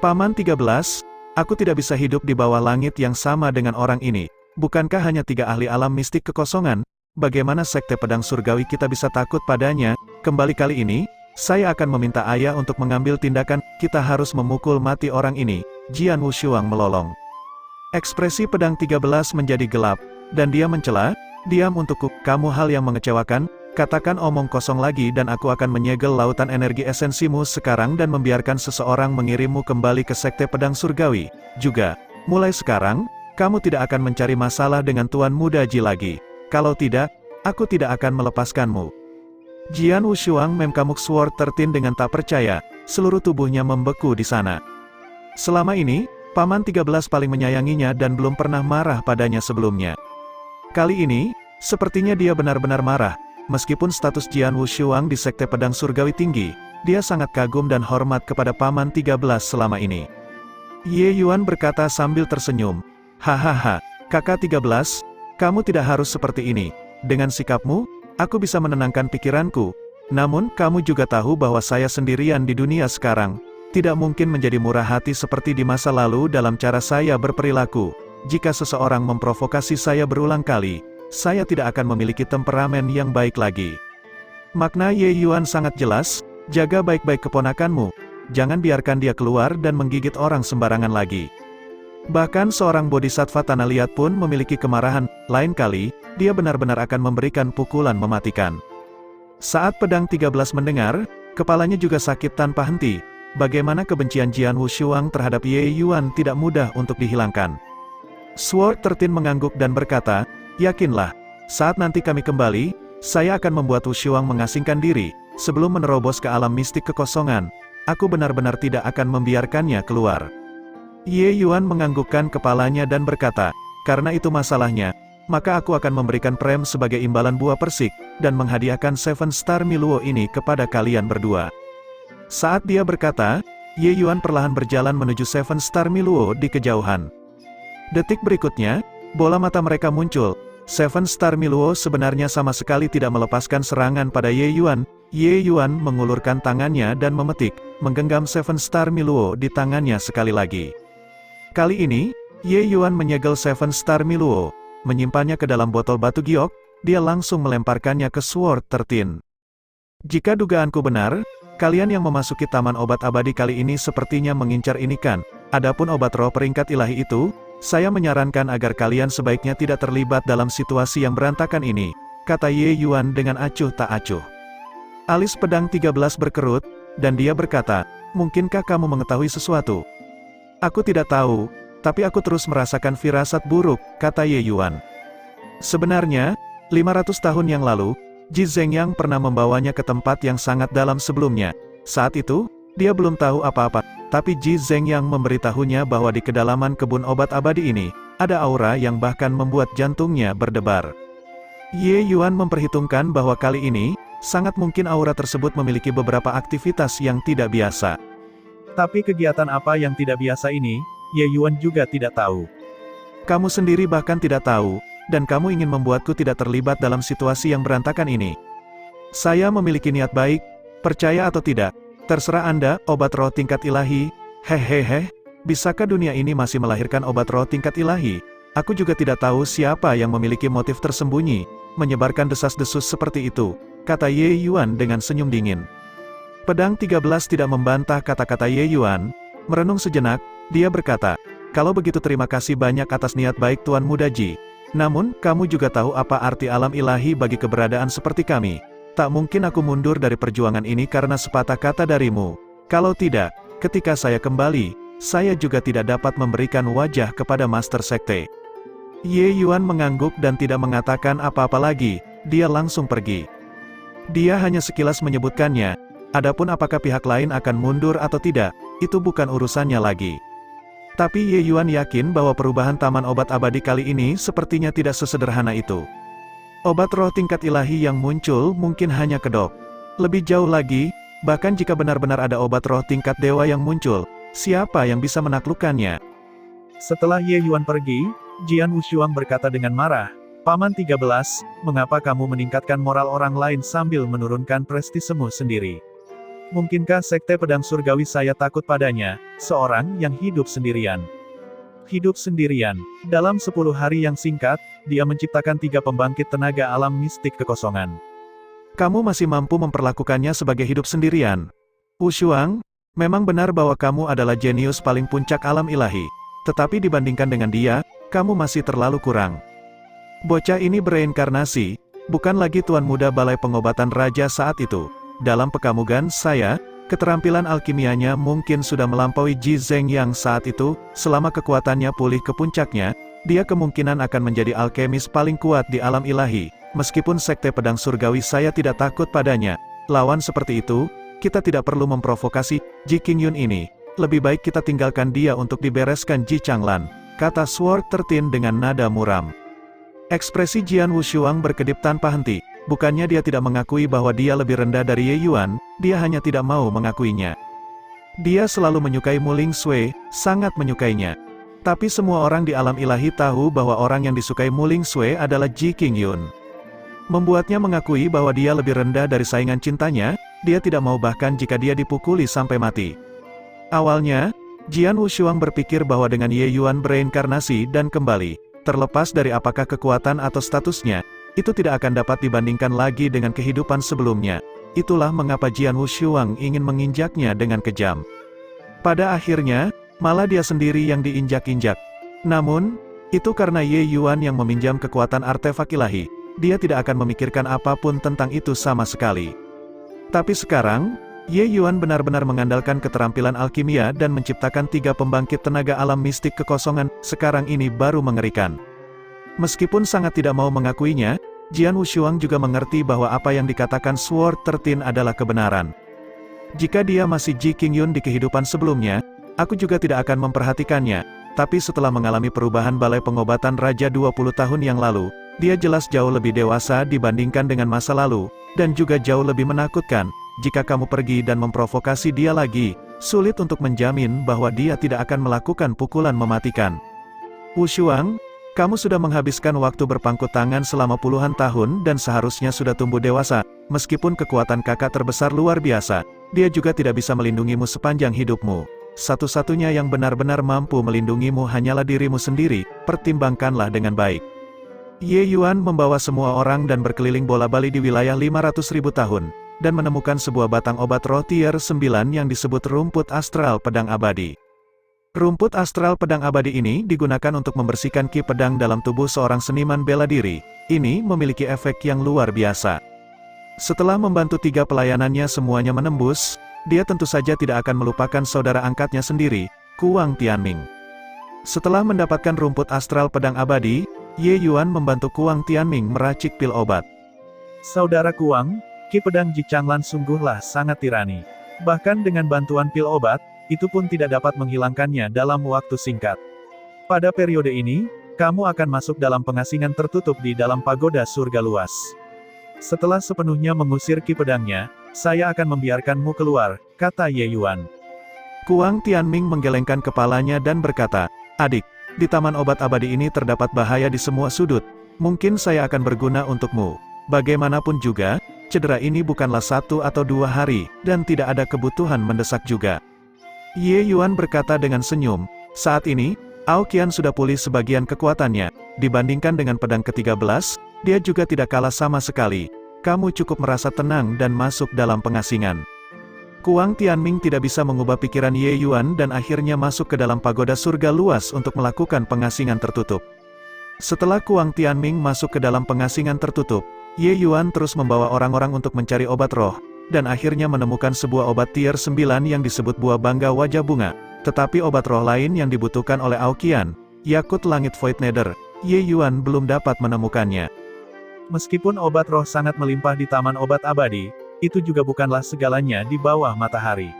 Paman 13, aku tidak bisa hidup di bawah langit yang sama dengan orang ini. Bukankah hanya 3 ahli alam mistik kekosongan? Bagaimana Sekte Pedang Surgawi kita bisa takut padanya? Kembali kali ini, saya akan meminta ayah untuk mengambil tindakan, kita harus memukul mati orang ini. Jian Wushuang melolong. Ekspresi Pedang 13 menjadi gelap, dan dia mencela, "Diam untukku, kamu hal yang mengecewakan, katakan omong kosong lagi dan aku akan menyegel lautan energi esensimu sekarang dan membiarkan seseorang mengirimmu kembali ke Sekte Pedang Surgawi. Juga, mulai sekarang, kamu tidak akan mencari masalah dengan Tuan Muda Ji lagi. Kalau tidak, aku tidak akan melepaskanmu." Jian Wushuang memkamuk Sword 13 dengan tak percaya, seluruh tubuhnya membeku di sana. Selama ini, Paman 13 paling menyayanginya dan belum pernah marah padanya sebelumnya. Kali ini, sepertinya dia benar-benar marah. Meskipun status Jian Wushuang di Sekte Pedang Surgawi tinggi, dia sangat kagum dan hormat kepada Paman 13 selama ini. Ye Yuan berkata sambil tersenyum, "Hahaha, kakak 13, kamu tidak harus seperti ini. Dengan sikapmu, aku bisa menenangkan pikiranku. Namun, kamu juga tahu bahwa saya sendirian di dunia sekarang. Tidak mungkin menjadi murah hati seperti di masa lalu dalam cara saya berperilaku. Jika seseorang memprovokasi saya berulang kali, saya tidak akan memiliki temperamen yang baik lagi." Makna Ye Yuan sangat jelas, jaga baik-baik keponakanmu. Jangan biarkan dia keluar dan menggigit orang sembarangan lagi. Bahkan seorang bodhisattva tanah liat pun memiliki kemarahan, lain kali, dia benar-benar akan memberikan pukulan mematikan. Saat Pedang 13 mendengar, kepalanya juga sakit tanpa henti. Bagaimana kebencian Jian Wushuang terhadap Ye Yuan tidak mudah untuk dihilangkan. Sword 13 mengangguk dan berkata, "Yakinlah, saat nanti kami kembali, saya akan membuat Wushuang mengasingkan diri, sebelum menerobos ke alam mistik kekosongan. Aku benar-benar tidak akan membiarkannya keluar." Ye Yuan menganggukkan kepalanya dan berkata, "Karena itu masalahnya, maka aku akan memberikan prem sebagai imbalan buah persik, dan menghadiahkan Seven Star Miluo ini kepada kalian berdua." Saat dia berkata, Ye Yuan perlahan berjalan menuju Seven Star Miluo di kejauhan. Detik berikutnya, bola mata mereka muncul. Seven Star Miluo sebenarnya sama sekali tidak melepaskan serangan pada Ye Yuan. Ye Yuan mengulurkan tangannya dan memetik, menggenggam Seven Star Miluo di tangannya sekali lagi. Kali ini, Ye Yuan menyegel Seven Star Miluo, menyimpannya ke dalam botol batu giok, dia langsung melemparkannya ke Sword 13. Jika dugaanku benar, kalian yang memasuki Taman Obat Abadi kali ini sepertinya mengincar ini kan? Adapun obat roh peringkat ilahi itu, saya menyarankan agar kalian sebaiknya tidak terlibat dalam situasi yang berantakan ini, kata Ye Yuan dengan acuh tak acuh. Alis Pedang 13 berkerut, dan dia berkata, "Mungkinkah kamu mengetahui sesuatu?" "Aku tidak tahu, tapi aku terus merasakan firasat buruk," kata Ye Yuan. Sebenarnya, 500 tahun yang lalu, Ji Zhengyang pernah membawanya ke tempat yang sangat dalam sebelumnya. Saat itu, dia belum tahu apa-apa, tapi Ji Zhengyang memberitahunya bahwa di kedalaman kebun obat abadi ini, ada aura yang bahkan membuat jantungnya berdebar. Ye Yuan memperhitungkan bahwa kali ini, sangat mungkin aura tersebut memiliki beberapa aktivitas yang tidak biasa. Tapi kegiatan apa yang tidak biasa ini, Ye Yuan juga tidak tahu. Kamu sendiri bahkan tidak tahu, dan kamu ingin membuatku tidak terlibat dalam situasi yang berantakan ini. Saya memiliki niat baik, percaya atau tidak, terserah Anda, obat roh tingkat ilahi. Hehehe, bisakah dunia ini masih melahirkan obat roh tingkat ilahi? Aku juga tidak tahu siapa yang memiliki motif tersembunyi, menyebarkan desas-desus seperti itu, kata Ye Yuan dengan senyum dingin. Pedang 13 tidak membantah kata-kata Ye Yuan. Merenung sejenak, dia berkata, kalau begitu terima kasih banyak atas niat baik Tuan Muda Ji. Namun, kamu juga tahu apa arti alam ilahi bagi keberadaan seperti kami. Tak mungkin aku mundur dari perjuangan ini karena sepatah kata darimu. Kalau tidak, ketika saya kembali, saya juga tidak dapat memberikan wajah kepada Master Sekte. Ye Yuan mengangguk dan tidak mengatakan apa-apa lagi, dia langsung pergi. Dia hanya sekilas menyebutkannya, adapun apakah pihak lain akan mundur atau tidak, itu bukan urusannya lagi. Tapi Ye Yuan yakin bahwa perubahan Taman Obat Abadi kali ini sepertinya tidak sesederhana itu. Obat roh tingkat ilahi yang muncul mungkin hanya kedok. Lebih jauh lagi, bahkan jika benar-benar ada obat roh tingkat dewa yang muncul, siapa yang bisa menaklukkannya? Setelah Ye Yuan pergi, Jian Wushuang berkata dengan marah, Paman 13, mengapa kamu meningkatkan moral orang lain sambil menurunkan prestisemu sendiri? Mungkinkah Sekte Pedang Surgawi saya takut padanya, seorang yang hidup sendirian? Hidup sendirian. Dalam 10 hari yang singkat, dia menciptakan 3 pembangkit tenaga alam mistik kekosongan. Kamu masih mampu memperlakukannya sebagai hidup sendirian. Wushuang, memang benar bahwa kamu adalah jenius paling puncak alam ilahi. Tetapi dibandingkan dengan dia, kamu masih terlalu kurang. Bocah ini bereinkarnasi, bukan lagi Tuan Muda Balai Pengobatan Raja saat itu. Dalam pekamugan saya, keterampilan alkimianya mungkin sudah melampaui Ji Zeng yang saat itu, selama kekuatannya pulih ke puncaknya, dia kemungkinan akan menjadi alkemis paling kuat di alam ilahi. Meskipun Sekte Pedang Surgawi saya tidak takut padanya, lawan seperti itu, kita tidak perlu memprovokasi Ji Qingyun ini. Lebih baik kita tinggalkan dia untuk dibereskan Ji Changlan, kata Sword 13 dengan nada muram. Ekspresi Jian Wushuang berkedip tanpa henti. Bukannya dia tidak mengakui bahwa dia lebih rendah dari Ye Yuan, dia hanya tidak mau mengakuinya. Dia selalu menyukai Mu Ling Sui, sangat menyukainya. Tapi semua orang di alam ilahi tahu bahwa orang yang disukai Mu Ling Sui adalah Ji Qingyun. Membuatnya mengakui bahwa dia lebih rendah dari saingan cintanya, dia tidak mau bahkan jika dia dipukuli sampai mati. Awalnya, Jian Wushuang berpikir bahwa dengan Ye Yuan bereinkarnasi dan kembali, terlepas dari apakah kekuatan atau statusnya, itu tidak akan dapat dibandingkan lagi dengan kehidupan sebelumnya. Itulah mengapa Jian Wushuang ingin menginjaknya dengan kejam. Pada akhirnya, malah dia sendiri yang diinjak-injak. Namun, itu karena Ye Yuan yang meminjam kekuatan artefak ilahi. Dia tidak akan memikirkan apapun tentang itu sama sekali. Tapi sekarang, Ye Yuan benar-benar mengandalkan keterampilan alkimia dan menciptakan 3 pembangkit tenaga alam mistik kekosongan, sekarang ini baru mengerikan. Meskipun sangat tidak mau mengakuinya, Jian Wushuang juga mengerti bahwa apa yang dikatakan Sword 13 adalah kebenaran. Jika dia masih Ji Qingyun di kehidupan sebelumnya, aku juga tidak akan memperhatikannya, tapi setelah mengalami perubahan Balai Pengobatan Raja 20 tahun yang lalu, dia jelas jauh lebih dewasa dibandingkan dengan masa lalu, dan juga jauh lebih menakutkan. Jika kamu pergi dan memprovokasi dia lagi, sulit untuk menjamin bahwa dia tidak akan melakukan pukulan mematikan. Wushuang, kamu sudah menghabiskan waktu berpangku tangan selama puluhan tahun dan seharusnya sudah tumbuh dewasa. Meskipun kekuatan kakak terbesar luar biasa, dia juga tidak bisa melindungimu sepanjang hidupmu. Satu-satunya yang benar-benar mampu melindungimu hanyalah dirimu sendiri, pertimbangkanlah dengan baik. Ye Yuan membawa semua orang dan berkeliling bola-bali di wilayah 500.000 tahun, dan menemukan sebuah batang obat roh tier 9 yang disebut rumput astral pedang abadi. Rumput astral pedang abadi ini digunakan untuk membersihkan ki pedang dalam tubuh seorang seniman bela diri. Ini memiliki efek yang luar biasa. Setelah membantu 3 pelayanannya semuanya menembus, dia tentu saja tidak akan melupakan saudara angkatnya sendiri, Kuang Tianming. Setelah mendapatkan rumput astral pedang abadi, Ye Yuan membantu Kuang Tianming meracik pil obat. Saudara Kuang, ki pedang Ji Changlan sungguhlah sangat tirani. Bahkan dengan bantuan pil obat, itu pun tidak dapat menghilangkannya dalam waktu singkat. Pada periode ini, kamu akan masuk dalam pengasingan tertutup di dalam pagoda surga luas. Setelah sepenuhnya mengusir ki pedangnya, saya akan membiarkanmu keluar, kata Ye Yuan. Kuang Tianming menggelengkan kepalanya dan berkata, "Adik, di taman obat abadi ini terdapat bahaya di semua sudut. Mungkin saya akan berguna untukmu. Bagaimanapun juga, cedera ini bukanlah 1 atau 2 hari, dan tidak ada kebutuhan mendesak juga. Ye Yuan berkata dengan senyum, saat ini, Aoqian sudah pulih sebagian kekuatannya. Dibandingkan dengan pedang ke-13, dia juga tidak kalah sama sekali. Kamu cukup merasa tenang dan masuk dalam pengasingan. Kuang Tianming tidak bisa mengubah pikiran Ye Yuan dan akhirnya masuk ke dalam pagoda surga luas untuk melakukan pengasingan tertutup. Setelah Kuang Tianming masuk ke dalam pengasingan tertutup, Ye Yuan terus membawa orang-orang untuk mencari obat roh, dan akhirnya menemukan sebuah obat tier 9 yang disebut buah bangga wajah bunga. Tetapi obat roh lain yang dibutuhkan oleh Aoqian, Yakut Langit Void Nether, Ye Yuan belum dapat menemukannya. Meskipun obat roh sangat melimpah di Taman Obat Abadi, itu juga bukanlah segalanya di bawah matahari.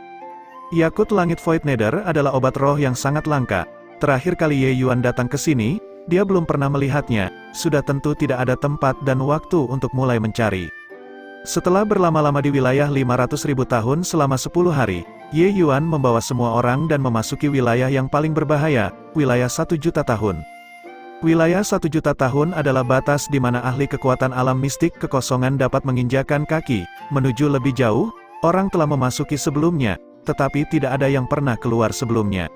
Yakut Langit Void Nether adalah obat roh yang sangat langka. Terakhir kali Ye Yuan datang ke sini, dia belum pernah melihatnya, sudah tentu tidak ada tempat dan waktu untuk mulai mencari. Setelah berlama-lama di wilayah 500.000 tahun selama 10 hari, Ye Yuan membawa semua orang dan memasuki wilayah yang paling berbahaya, wilayah 1 juta tahun. Wilayah 1 juta tahun adalah batas di mana ahli kekuatan alam mistik kekosongan dapat menginjakan kaki. Menuju lebih jauh, orang telah memasuki sebelumnya, tetapi tidak ada yang pernah keluar sebelumnya.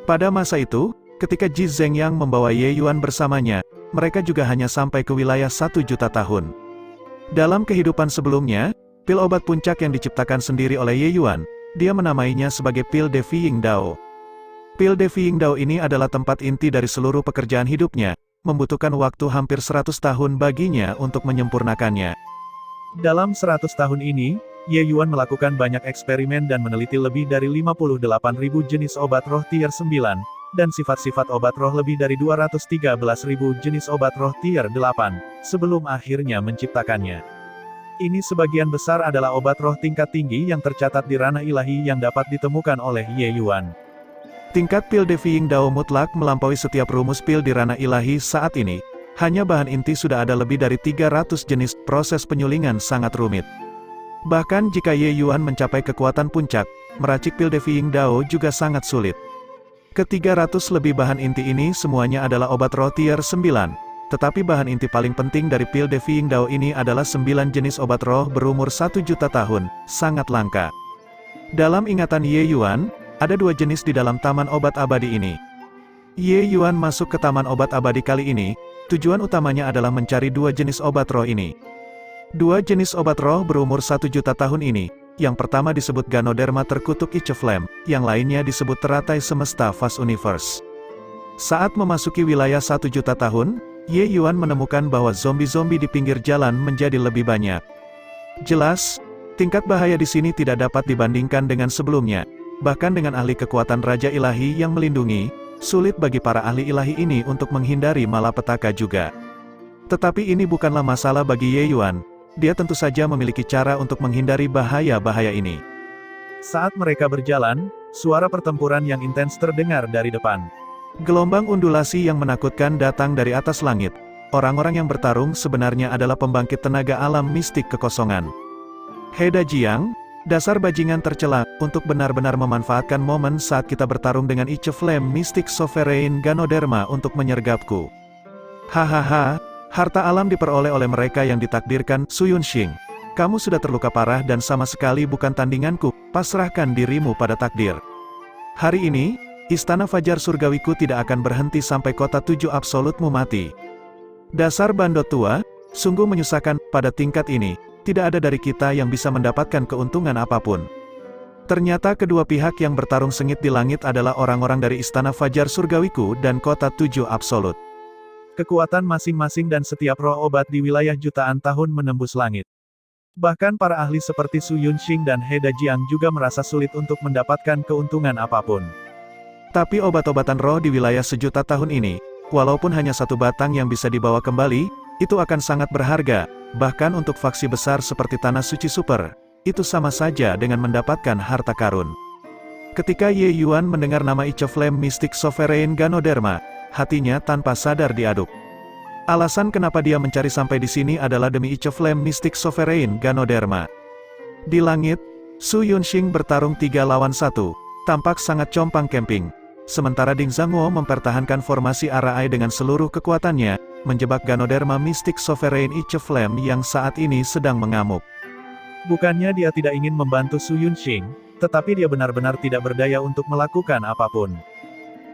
Pada masa itu, ketika Ji Zhengyang membawa Ye Yuan bersamanya, mereka juga hanya sampai ke wilayah 1 juta tahun. Dalam kehidupan sebelumnya, pil obat puncak yang diciptakan sendiri oleh Ye Yuan, dia menamainya sebagai pil Defying Dao. Pil Defying Dao ini adalah tempat inti dari seluruh pekerjaan hidupnya, membutuhkan waktu hampir 100 tahun baginya untuk menyempurnakannya. Dalam 100 tahun ini, Ye Yuan melakukan banyak eksperimen dan meneliti lebih dari 58.000 jenis obat roh tier 9, dan sifat-sifat obat roh lebih dari 213.000 jenis obat roh tier 8, sebelum akhirnya menciptakannya. Ini sebagian besar adalah obat roh tingkat tinggi yang tercatat di ranah ilahi yang dapat ditemukan oleh Ye Yuan. Tingkat pil Defying Dao mutlak melampaui setiap rumus pil di ranah ilahi saat ini. Hanya bahan inti sudah ada lebih dari 300 jenis, proses penyulingan sangat rumit. Bahkan jika Ye Yuan mencapai kekuatan puncak, meracik pil Defying Dao juga sangat sulit. Ke-300 lebih bahan inti ini semuanya adalah obat roh tier 9. Tetapi bahan inti paling penting dari pil Defying Dao ini adalah 9 jenis obat roh berumur 1 juta tahun, sangat langka. Dalam ingatan Ye Yuan, ada 2 jenis di dalam taman obat abadi ini. Ye Yuan masuk ke taman obat abadi kali ini, tujuan utamanya adalah mencari 2 jenis obat roh ini. 2 jenis obat roh berumur 1 juta tahun ini, yang pertama disebut Ganoderma terkutuk Ice Flame, yang lainnya disebut teratai semesta Vast Universe. Saat memasuki wilayah 1 juta tahun, Ye Yuan menemukan bahwa zombie-zombie di pinggir jalan menjadi lebih banyak. Jelas, tingkat bahaya di sini tidak dapat dibandingkan dengan sebelumnya. Bahkan dengan ahli kekuatan Raja Ilahi yang melindungi, sulit bagi para ahli ilahi ini untuk menghindari malapetaka juga. Tetapi ini bukanlah masalah bagi Ye Yuan, dia tentu saja memiliki cara untuk menghindari bahaya-bahaya ini. Saat mereka berjalan, suara pertempuran yang intens terdengar dari depan. Gelombang undulasi yang menakutkan datang dari atas langit. Orang-orang yang bertarung sebenarnya adalah pembangkit tenaga alam mistik kekosongan. Heda Jiang, dasar bajingan tercela, untuk benar-benar memanfaatkan momen saat kita bertarung dengan Ice Flame Mystic Sovereign Ganoderma untuk menyergapku. Hahaha, harta alam diperoleh oleh mereka yang ditakdirkan. Su Yunxing, kamu sudah terluka parah dan sama sekali bukan tandinganku, pasrahkan dirimu pada takdir. Hari ini, Istana Fajar Surgawiku tidak akan berhenti sampai kota 7 absolutmu mati. Dasar bandot tua, sungguh menyusahkan, pada tingkat ini. Tidak ada dari kita yang bisa mendapatkan keuntungan apapun. Ternyata kedua pihak yang bertarung sengit di langit adalah orang-orang dari Istana Fajar Surgawiku dan Kota 7 Absolut. Kekuatan masing-masing dan setiap roh obat di wilayah jutaan tahun menembus langit. Bahkan para ahli seperti Su Yunxing dan Heda Jiang juga merasa sulit untuk mendapatkan keuntungan apapun. Tapi obat-obatan roh di wilayah sejuta tahun ini, walaupun hanya 1 batang yang bisa dibawa kembali, itu akan sangat berharga. Bahkan untuk faksi besar seperti Tanah Suci Super, itu sama saja dengan mendapatkan harta karun. Ketika Ye Yuan mendengar nama Ice Flame Mystic Sovereign Ganoderma, hatinya tanpa sadar diaduk. Alasan kenapa dia mencari sampai di sini adalah demi Ice Flame Mystic Sovereign Ganoderma. Di langit, Su Yunxing bertarung 3 lawan 1, tampak sangat compang-camping. sementara Ding Zhanguo mempertahankan formasi Arai dengan seluruh kekuatannya, menjebak Ganoderma Mystic Sovereign Ice Flame yang saat ini sedang mengamuk. Bukannya dia tidak ingin membantu Su Yunxing, tetapi dia benar-benar tidak berdaya untuk melakukan apapun.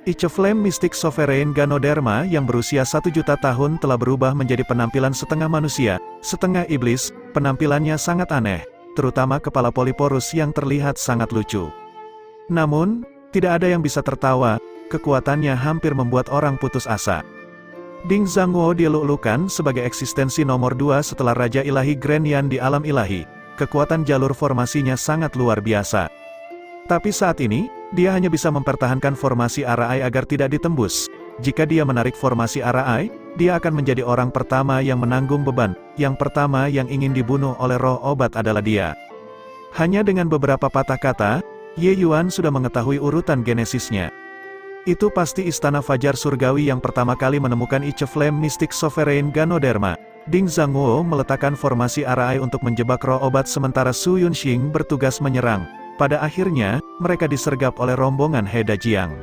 Ice Flame Mystic Sovereign Ganoderma yang berusia 1 juta tahun telah berubah menjadi penampilan setengah manusia, setengah iblis. Penampilannya sangat aneh, terutama kepala Polyporus yang terlihat sangat lucu. Namun, tidak ada yang bisa tertawa, kekuatannya hampir membuat orang putus asa. Ding Zhanguo dieluk-elukan sebagai eksistensi nomor 2 setelah Raja Ilahi Grand Yan di alam ilahi. Kekuatan jalur formasinya sangat luar biasa. Tapi saat ini, dia hanya bisa mempertahankan formasi Arai agar tidak ditembus. Jika dia menarik formasi Arai, dia akan menjadi orang pertama yang menanggung beban. Yang pertama yang ingin dibunuh oleh roh obat adalah dia. Hanya dengan beberapa patah kata, Ye Yuan sudah mengetahui urutan genesisnya. Itu pasti Istana Fajar Surgawi yang pertama kali menemukan Ice Flame Mystic Sovereign Ganoderma. Ding Zhanguo meletakkan formasi Arai untuk menjebak roh obat sementara Su Yunxing bertugas menyerang. Pada akhirnya, mereka disergap oleh rombongan He Dajiang.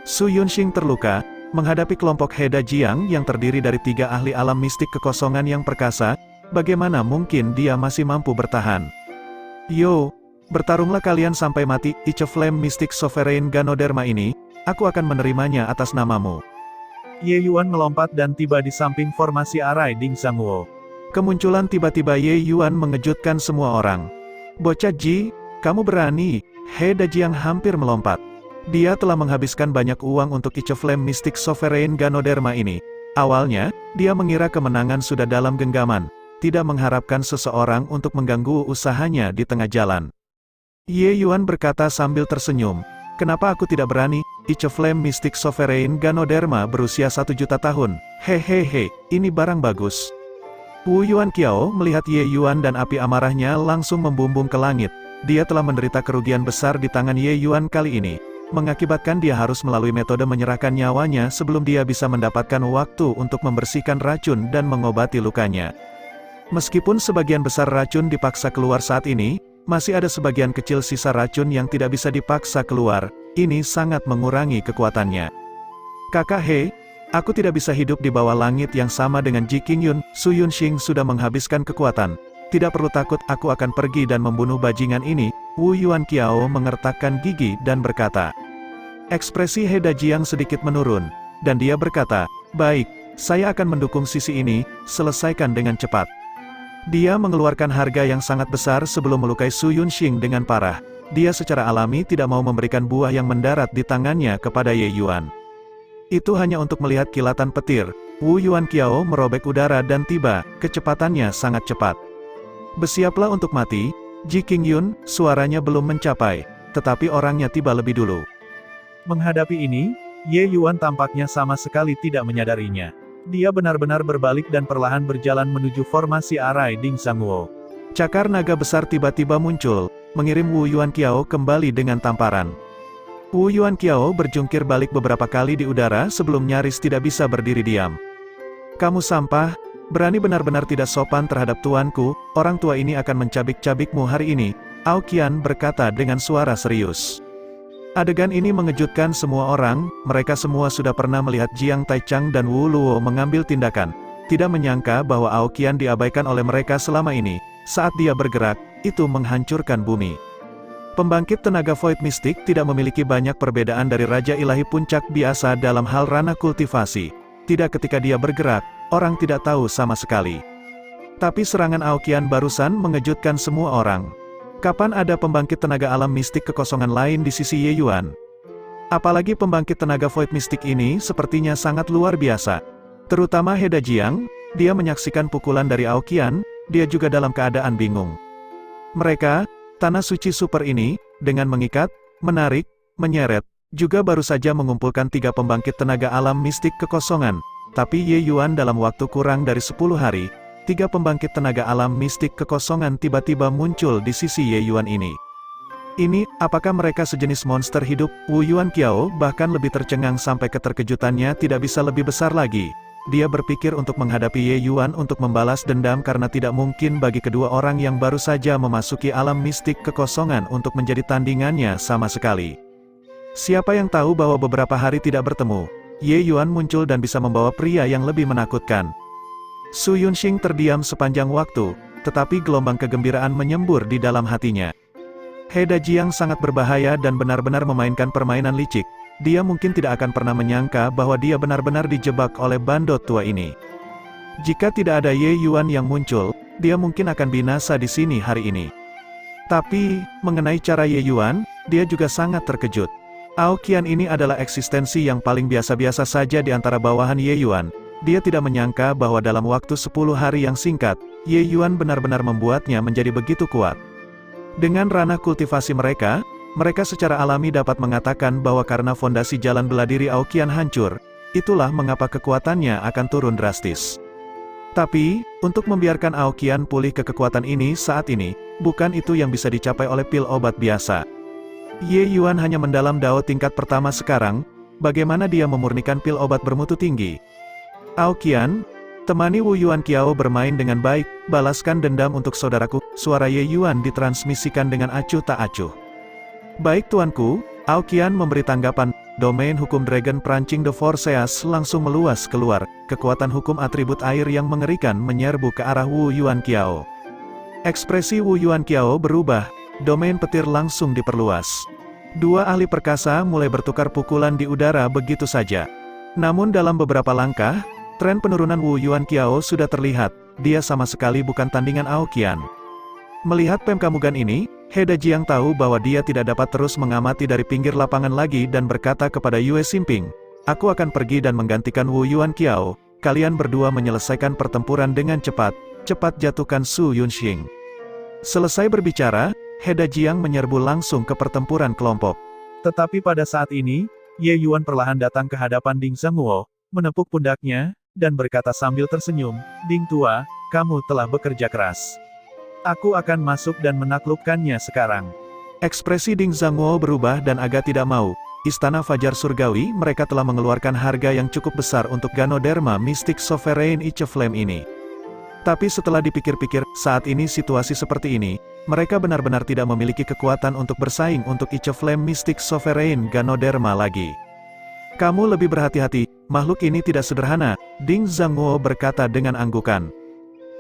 Su Yunxing terluka, menghadapi kelompok He Dajiang yang terdiri dari 3 ahli alam mistik kekosongan yang perkasa. Bagaimana mungkin dia masih mampu bertahan? Yo, bertarunglah kalian sampai mati. Ice Flame Mystic Sovereign Ganoderma ini, aku akan menerimanya atas namamu. Ye Yuan melompat dan tiba di samping formasi Arai Ding Zhanguo. Kemunculan tiba-tiba Ye Yuan mengejutkan semua orang. Bocah Ji, kamu berani? He Dajiang hampir melompat. Dia telah menghabiskan banyak uang untuk Ice Flame Mystic Sovereign Ganoderma ini. Awalnya, dia mengira kemenangan sudah dalam genggaman, tidak mengharapkan seseorang untuk mengganggu usahanya di tengah jalan. Ye Yuan berkata sambil tersenyum, kenapa aku tidak berani? Ice Flame Mystic Sovereign Ganoderma berusia 1 juta tahun. Hehehe, ini barang bagus. Wu Yuan Qiao melihat Ye Yuan dan api amarahnya langsung membumbung ke langit. Dia telah menderita kerugian besar di tangan Ye Yuan kali ini, mengakibatkan dia harus melalui metode menyerahkan nyawanya sebelum dia bisa mendapatkan waktu untuk membersihkan racun dan mengobati lukanya. Meskipun sebagian besar racun dipaksa keluar saat ini, masih ada sebagian kecil sisa racun yang tidak bisa dipaksa keluar. Ini sangat mengurangi kekuatannya. Kakak He, aku tidak bisa hidup di bawah langit yang sama dengan Ji Qingyun. Su Yunxing sudah menghabiskan kekuatan. Tidak perlu takut, aku akan pergi dan membunuh bajingan ini. Wu Yuan Qiao mengertakkan gigi dan berkata. Ekspresi He Dajiang sedikit menurun, dan dia berkata, baik, saya akan mendukung sisi ini, selesaikan dengan cepat. Dia mengeluarkan harga yang sangat besar sebelum melukai Su Yunxing dengan parah. Dia secara alami tidak mau memberikan buah yang mendarat di tangannya kepada Ye Yuan. Itu hanya untuk melihat kilatan petir. Wu Yuan Qiao merobek udara dan tiba, kecepatannya sangat cepat. Bersiaplah untuk mati, Ji Qingyun. Suaranya belum mencapai, tetapi orangnya tiba lebih dulu. Menghadapi ini, Ye Yuan tampaknya sama sekali tidak menyadarinya. Dia benar-benar berbalik dan perlahan berjalan menuju formasi Arai Ding Zhanguo. Cakar naga besar tiba-tiba muncul, mengirim Wu Yuan Qiao kembali dengan tamparan. Wu Yuan Qiao berjungkir balik beberapa kali di udara sebelum nyaris tidak bisa berdiri diam. Kamu sampah, berani benar-benar tidak sopan terhadap tuanku, orang tua ini akan mencabik-cabikmu hari ini, Ao Qian berkata dengan suara serius. Adegan ini mengejutkan semua orang, mereka semua sudah pernah melihat Jiang Taichang dan Wu Luo mengambil tindakan. Tidak menyangka bahwa Ao Qian diabaikan oleh mereka selama ini. Saat dia bergerak, itu menghancurkan bumi. Pembangkit tenaga Void Mystic tidak memiliki banyak perbedaan dari Raja Ilahi Puncak biasa dalam hal ranah kultivasi. Tidak ketika dia bergerak, orang tidak tahu sama sekali. Tapi serangan Ao Qian barusan mengejutkan semua orang. Kapan ada pembangkit tenaga alam mistik kekosongan lain di sisi Ye Yuan? Apalagi pembangkit tenaga Void Mystic ini sepertinya sangat luar biasa. Terutama He Dajiang, dia menyaksikan pukulan dari Ao Qian, dia juga dalam keadaan bingung. Mereka, tanah suci super ini, dengan mengikat, menarik, menyeret, juga baru saja mengumpulkan 3 pembangkit tenaga alam mistik kekosongan. Tapi Ye Yuan dalam waktu kurang dari 10 hari, 3 pembangkit tenaga alam mistik kekosongan tiba-tiba muncul di sisi Ye Yuan ini. Ini, apakah mereka sejenis monster hidup? Wu Yuan Qiao bahkan lebih tercengang sampai keterkejutannya tidak bisa lebih besar lagi. Dia berpikir untuk menghadapi Ye Yuan untuk membalas dendam karena tidak mungkin bagi kedua orang yang baru saja memasuki alam mistik kekosongan untuk menjadi tandingannya sama sekali. Siapa yang tahu bahwa beberapa hari tidak bertemu, Ye Yuan muncul dan bisa membawa pria yang lebih menakutkan. Su Yunxing terdiam sepanjang waktu, tetapi gelombang kegembiraan menyembur di dalam hatinya. He Dajiang sangat berbahaya dan benar-benar memainkan permainan licik. Dia mungkin tidak akan pernah menyangka bahwa dia benar-benar dijebak oleh bandot tua ini. Jika tidak ada Ye Yuan yang muncul, dia mungkin akan binasa di sini hari ini. Tapi, mengenai cara Ye Yuan, dia juga sangat terkejut. Aoqian ini adalah eksistensi yang paling biasa-biasa saja di antara bawahan Ye Yuan. Dia tidak menyangka bahwa dalam waktu 10 hari yang singkat, Ye Yuan benar-benar membuatnya menjadi begitu kuat. Dengan ranah kultivasi mereka secara alami dapat mengatakan bahwa karena fondasi jalan beladiri Aoqian hancur, itulah mengapa kekuatannya akan turun drastis. Tapi, untuk membiarkan Aoqian pulih ke kekuatan ini saat ini, bukan itu yang bisa dicapai oleh pil obat biasa. Ye Yuan hanya mendalam Dao tingkat pertama sekarang, bagaimana dia memurnikan pil obat bermutu tinggi? Aoqian, temani Wu Yuan Qiao bermain dengan baik, balaskan dendam untuk saudaraku. Suara Ye Yuan ditransmisikan dengan acuh tak acuh. Baik tuanku, Aoqian memberi tanggapan. Domain hukum Dragon Prancing the Forceas langsung meluas keluar. Kekuatan hukum atribut air yang mengerikan menyerbu ke arah Wu Yuan Qiao. Ekspresi Wu Yuan Qiao berubah. Domain petir langsung diperluas. Dua ahli perkasa mulai bertukar pukulan di udara begitu saja. Namun dalam beberapa langkah, tren penurunan Wu Yuan Qiao sudah terlihat. Dia sama sekali bukan tandingan Aoqian. Melihat pemkamugan ini, He Dajiang tahu bahwa dia tidak dapat terus mengamati dari pinggir lapangan lagi dan berkata kepada Yue Xinping, "Aku akan pergi dan menggantikan Wu Yuan Qiao. Kalian berdua menyelesaikan pertempuran dengan cepat. Cepat jatuhkan Su Yunxing." Selesai berbicara, He Dajiang menyerbu langsung ke pertempuran kelompok. Tetapi pada saat ini, Ye Yuan perlahan datang ke hadapan Ding Zhengguo, menepuk pundaknya, dan berkata sambil tersenyum, "Ding tua, kamu telah bekerja keras. Aku akan masuk dan menaklukkannya sekarang." Ekspresi Ding Zhengguo berubah dan agak tidak mau. Istana Fajar Surgawi mereka telah mengeluarkan harga yang cukup besar untuk Ganoderma Mystic Sovereign Ice Flame ini. Tapi setelah dipikir-pikir, saat ini situasi seperti ini, mereka benar-benar tidak memiliki kekuatan untuk bersaing untuk Ice Flame Mystic Sovereign Ganoderma lagi. "Kamu lebih berhati-hati, makhluk ini tidak sederhana," Ding Zhengguo berkata dengan anggukan.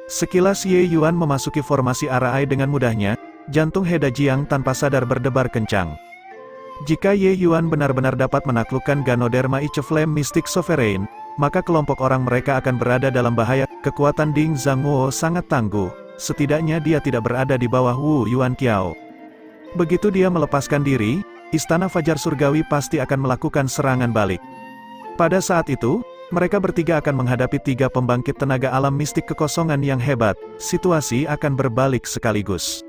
Sekilas Ye Yuan memasuki formasi arai dengan mudahnya, jantung He Dajiang tanpa sadar berdebar kencang. Jika Ye Yuan benar-benar dapat menaklukkan Ganoderma Ice Flame Mystic Sovereign, maka kelompok orang mereka akan berada dalam bahaya. Kekuatan Ding Zhengguo sangat tangguh, setidaknya dia tidak berada di bawah Wu Yuan Qiao. Begitu dia melepaskan diri, Istana Fajar Surgawi pasti akan melakukan serangan balik. Pada saat itu, mereka bertiga akan menghadapi 3 pembangkit tenaga alam mistik kekosongan yang hebat. Situasi akan berbalik sekaligus.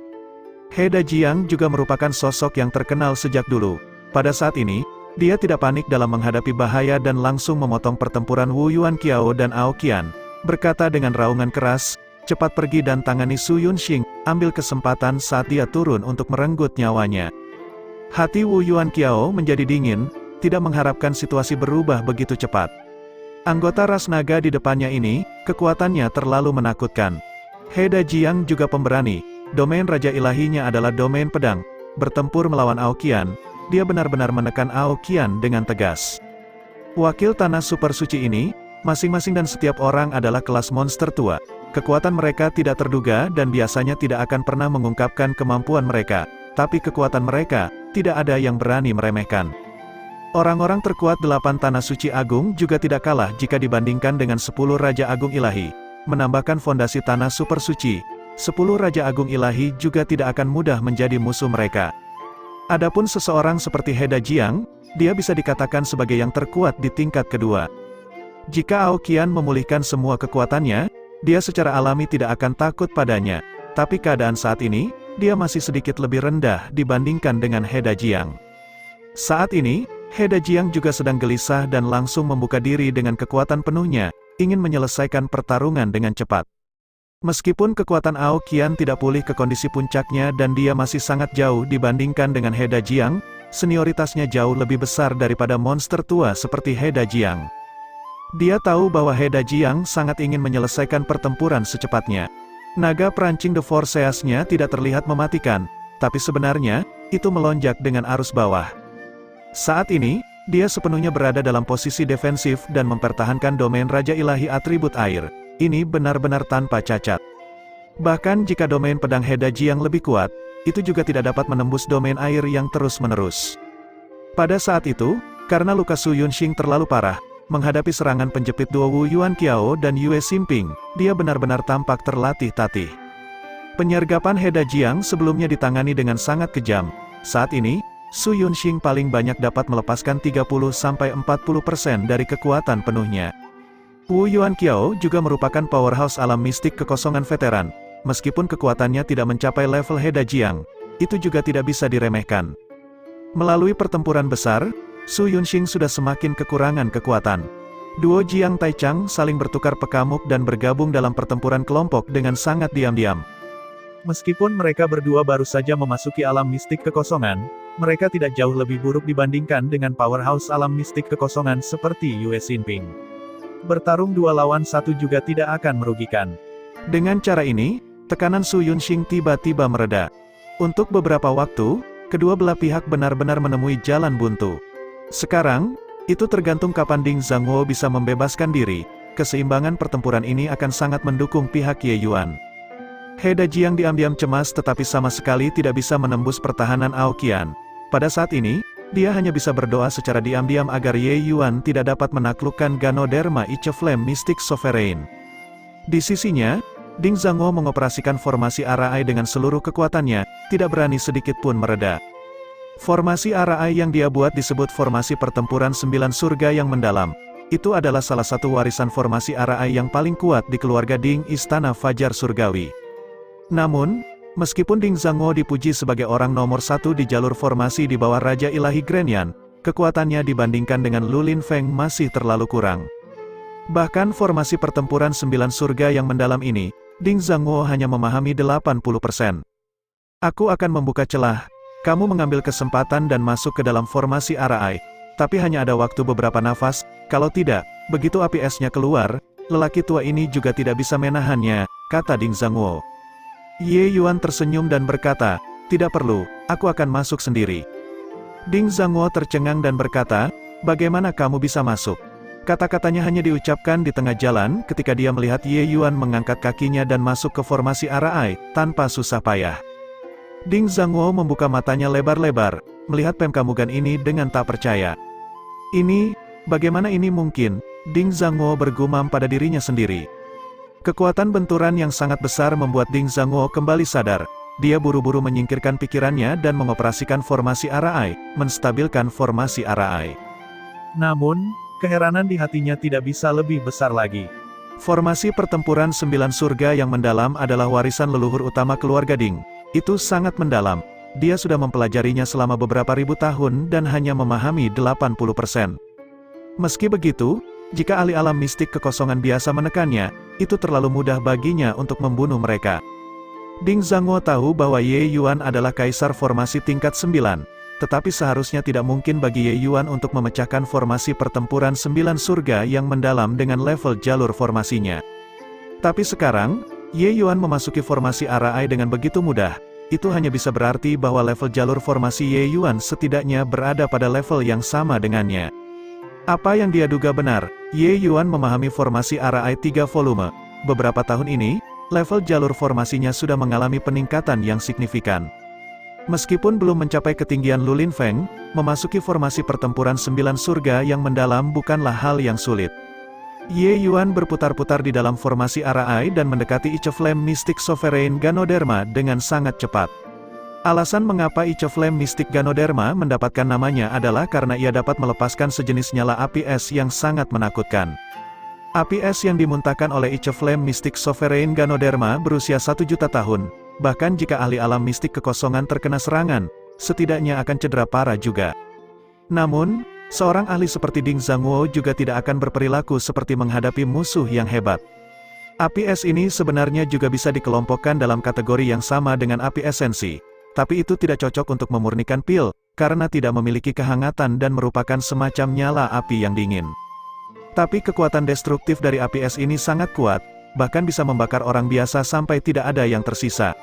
He Dajiang juga merupakan sosok yang terkenal sejak dulu. Pada saat ini, dia tidak panik dalam menghadapi bahaya dan langsung memotong pertempuran Wu Yuan Qiao dan Aoqian. Berkata dengan raungan keras, "Cepat pergi dan tangani Su Yunxing, ambil kesempatan saat dia turun untuk merenggut nyawanya." Hati Wu Yuan Qiao menjadi dingin, tidak mengharapkan situasi berubah begitu cepat. Anggota ras naga di depannya ini, kekuatannya terlalu menakutkan. He Dajiang juga pemberani, domain Raja Ilahinya adalah domain pedang. Bertempur melawan Aoqian, dia benar-benar menekan Aoqian dengan tegas. Wakil tanah super suci ini, masing-masing dan setiap orang adalah kelas monster tua. Kekuatan mereka tidak terduga dan biasanya tidak akan pernah mengungkapkan kemampuan mereka. Tapi kekuatan mereka, tidak ada yang berani meremehkan. Orang-orang terkuat 8 tanah suci agung juga tidak kalah jika dibandingkan dengan 10 Raja Agung Ilahi. Menambahkan fondasi tanah super suci, 10 Raja Agung Ilahi juga tidak akan mudah menjadi musuh mereka. Adapun seseorang seperti He Dajiang, dia bisa dikatakan sebagai yang terkuat di tingkat kedua. Jika Aoqian memulihkan semua kekuatannya, dia secara alami tidak akan takut padanya. Tapi keadaan saat ini, dia masih sedikit lebih rendah dibandingkan dengan He Dajiang. Saat ini, He Dajiang juga sedang gelisah dan langsung membuka diri dengan kekuatan penuhnya, ingin menyelesaikan pertarungan dengan cepat. Meskipun kekuatan Aoqian tidak pulih ke kondisi puncaknya dan dia masih sangat jauh dibandingkan dengan He Dajiang, senioritasnya jauh lebih besar daripada monster tua seperti He Dajiang. Dia tahu bahwa He Dajiang sangat ingin menyelesaikan pertempuran secepatnya. Naga Prancing the Forceas-nya tidak terlihat mematikan, tapi sebenarnya, itu melonjak dengan arus bawah. Saat ini, dia sepenuhnya berada dalam posisi defensif dan mempertahankan domain Raja Ilahi atribut air. Ini benar-benar tanpa cacat. Bahkan jika domain pedang Hedaji yang lebih kuat, itu juga tidak dapat menembus domain air yang terus-menerus. Pada saat itu, karena luka Su Yunxing terlalu parah, menghadapi serangan penjepit duo Wu Yuanqiao dan Yue Xinping, dia benar-benar tampak terlatih-tatih. Penyergapan Hedajiang sebelumnya ditangani dengan sangat kejam. Saat ini, Su Yunxing paling banyak dapat melepaskan 30-40% dari kekuatan penuhnya. Wu Yuanqiao juga merupakan powerhouse alam mistik kekosongan veteran. Meskipun kekuatannya tidak mencapai level Hedajiang, itu juga tidak bisa diremehkan. Melalui pertempuran besar, Su Yunxing sudah semakin kekurangan kekuatan. Duo Jiang Taichang saling bertukar pekamuk dan bergabung dalam pertempuran kelompok dengan sangat diam-diam. Meskipun mereka berdua baru saja memasuki alam mistik kekosongan, mereka tidak jauh lebih buruk dibandingkan dengan powerhouse alam mistik kekosongan seperti Yue Xinping. Bertarung 2 lawan 1 juga tidak akan merugikan. Dengan cara ini, tekanan Su Yunxing tiba-tiba mereda. Untuk beberapa waktu, kedua belah pihak benar-benar menemui jalan buntu. Sekarang, itu tergantung kapan Ding Zhangguo bisa membebaskan diri. Keseimbangan pertempuran ini akan sangat mendukung pihak Ye Yuan. Hedajiang diam-diam cemas tetapi sama sekali tidak bisa menembus pertahanan Aoqian. Pada saat ini, dia hanya bisa berdoa secara diam-diam agar Ye Yuan tidak dapat menaklukkan Ganoderma Ice Flame Mystic Sovereign. Di sisinya, Ding Zhangguo mengoperasikan formasi Arai dengan seluruh kekuatannya, tidak berani sedikit pun mereda. Formasi Arai yang dia buat disebut formasi pertempuran 9 surga yang mendalam. Itu adalah salah satu warisan formasi Arai yang paling kuat di keluarga Ding Istana Fajar Surgawi. Namun, meskipun Ding Zhangguo dipuji sebagai orang nomor 1 di jalur formasi di bawah Raja Ilahi Grenyan, kekuatannya dibandingkan dengan Lu Linfeng masih terlalu kurang. Bahkan formasi pertempuran 9 surga yang mendalam ini, Ding Zhangguo hanya memahami 80%. Aku akan membuka celah, kamu mengambil kesempatan dan masuk ke dalam formasi Arai, tapi hanya ada waktu beberapa nafas, kalau tidak, begitu api esnya keluar, lelaki tua ini juga tidak bisa menahannya, kata Ding Zhangguo. Ye Yuan tersenyum dan berkata, tidak perlu, aku akan masuk sendiri. Ding Zhangguo tercengang dan berkata, bagaimana kamu bisa masuk? Kata-katanya hanya diucapkan di tengah jalan ketika dia melihat Ye Yuan mengangkat kakinya dan masuk ke formasi Arai, tanpa susah payah. Ding Zhangguo membuka matanya lebar-lebar, melihat Pemkamugan ini dengan tak percaya. Bagaimana ini mungkin? Ding Zhangguo bergumam pada dirinya sendiri. Kekuatan benturan yang sangat besar membuat Ding Zhangguo kembali sadar. Dia buru-buru menyingkirkan pikirannya dan mengoperasikan formasi Arai, menstabilkan formasi Arai. Namun, keheranan di hatinya tidak bisa lebih besar lagi. Formasi pertempuran 9 surga yang mendalam adalah warisan leluhur utama keluarga Ding. Itu sangat mendalam. Dia sudah mempelajarinya selama beberapa ribu tahun dan hanya memahami 80%. Meski begitu, jika ahli alam mistik kekosongan biasa menekannya, itu terlalu mudah baginya untuk membunuh mereka. Ding Zhangguo tahu bahwa Ye Yuan adalah kaisar formasi tingkat 9, tetapi seharusnya tidak mungkin bagi Ye Yuan untuk memecahkan formasi pertempuran 9 surga yang mendalam dengan level jalur formasinya. Tapi sekarang, Ye Yuan memasuki formasi Arai dengan begitu mudah, itu hanya bisa berarti bahwa level jalur formasi Ye Yuan setidaknya berada pada level yang sama dengannya. Apa yang dia duga benar, Ye Yuan memahami formasi Arai 3 volume. Beberapa tahun ini, level jalur formasinya sudah mengalami peningkatan yang signifikan. Meskipun belum mencapai ketinggian Lu Linfeng, memasuki formasi pertempuran 9 surga yang mendalam bukanlah hal yang sulit. Ye Yuan berputar-putar di dalam formasi Arai dan mendekati Ice Flame Mystic Sovereign Ganoderma dengan sangat cepat. Alasan mengapa Ice Flame Mystic Ganoderma mendapatkan namanya adalah karena ia dapat melepaskan sejenis nyala api es yang sangat menakutkan. Api es yang dimuntahkan oleh Ice Flame Mystic Sovereign Ganoderma berusia 1 juta tahun, bahkan jika ahli alam mistik kekosongan terkena serangan, setidaknya akan cedera parah juga. Namun, seorang ahli seperti Ding Zhangguo juga tidak akan berperilaku seperti menghadapi musuh yang hebat. Api es ini sebenarnya juga bisa dikelompokkan dalam kategori yang sama dengan api esensi. Tapi itu tidak cocok untuk memurnikan pil, karena tidak memiliki kehangatan dan merupakan semacam nyala api yang dingin. Tapi kekuatan destruktif dari api es ini sangat kuat, bahkan bisa membakar orang biasa sampai tidak ada yang tersisa.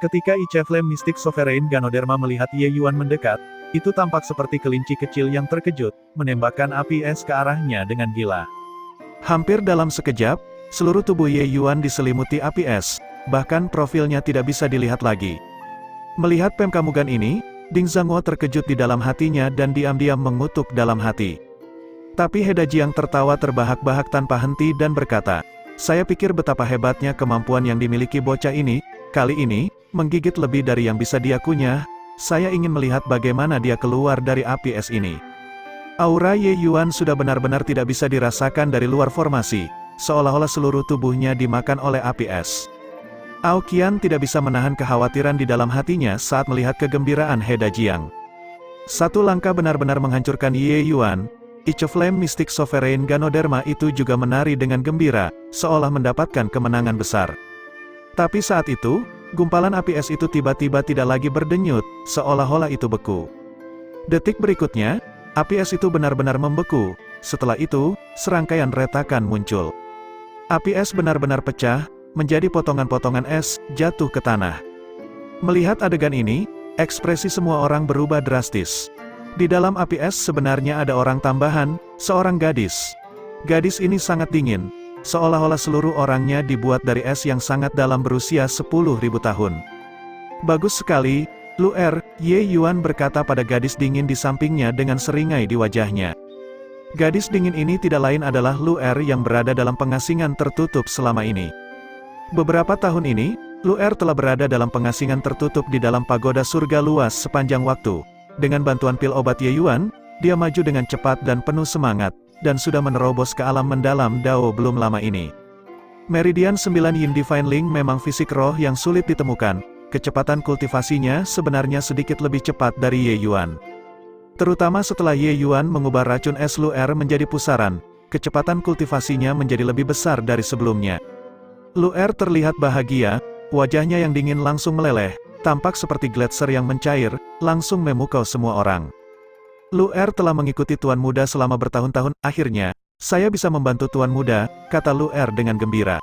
Ketika Ice Flame Mystic Sovereign Ganoderma melihat Ye Yuan mendekat, Itu tampak seperti kelinci kecil yang terkejut, menembakkan api es ke arahnya dengan gila. Hampir dalam sekejap, seluruh tubuh Ye Yuan diselimuti api es, bahkan profilnya tidak bisa dilihat lagi. Melihat Pemkamugan ini, Ding Zhangguo terkejut di dalam hatinya dan diam-diam mengutuk dalam hati. Tapi He Dajiang tertawa terbahak-bahak tanpa henti dan berkata, "Saya pikir betapa hebatnya kemampuan yang dimiliki bocah ini, kali ini, menggigit lebih dari yang bisa dia kunyah, saya ingin melihat bagaimana dia keluar dari api es ini." Aura Ye Yuan sudah benar-benar tidak bisa dirasakan dari luar formasi, seolah-olah seluruh tubuhnya dimakan oleh api es. Ao Qian tidak bisa menahan kekhawatiran di dalam hatinya saat melihat kegembiraan He Dajiang. Satu langkah benar-benar menghancurkan Ye Yuan, Ice Flame Mystic Sovereign Ganoderma itu juga menari dengan gembira, seolah mendapatkan kemenangan besar. Tapi saat itu, gumpalan api es itu tiba-tiba tidak lagi berdenyut, seolah-olah itu beku. Detik berikutnya, api es itu benar-benar membeku. Setelah itu, serangkaian retakan muncul. Api es benar-benar pecah, menjadi potongan-potongan es, jatuh ke tanah. Melihat adegan ini, ekspresi semua orang berubah drastis. Di dalam api es sebenarnya ada orang tambahan, seorang gadis. Gadis ini sangat dingin, seolah-olah seluruh orangnya dibuat dari es yang sangat dalam berusia 10.000 tahun. "Bagus sekali, Lu'er," Ye Yuan berkata pada gadis dingin di sampingnya dengan seringai di wajahnya. Gadis dingin ini tidak lain adalah Lu'er yang berada dalam pengasingan tertutup selama ini. Beberapa tahun ini, Lu'er telah berada dalam pengasingan tertutup di dalam pagoda surga luas sepanjang waktu. Dengan bantuan pil obat Ye Yuan, dia maju dengan cepat dan penuh semangat, dan sudah menerobos ke alam mendalam Dao belum lama ini. Meridian 9 Yin Divine Link memang fisik roh yang sulit ditemukan. Kecepatan kultivasinya sebenarnya sedikit lebih cepat dari Ye Yuan. Terutama setelah Ye Yuan mengubah racun es Lu'er menjadi pusaran, kecepatan kultivasinya menjadi lebih besar dari sebelumnya. Lu'er terlihat bahagia, wajahnya yang dingin langsung meleleh, tampak seperti gletser yang mencair, langsung memukau semua orang. "Lu'er telah mengikuti Tuan Muda selama bertahun-tahun, akhirnya, saya bisa membantu Tuan Muda," kata Lu'er dengan gembira.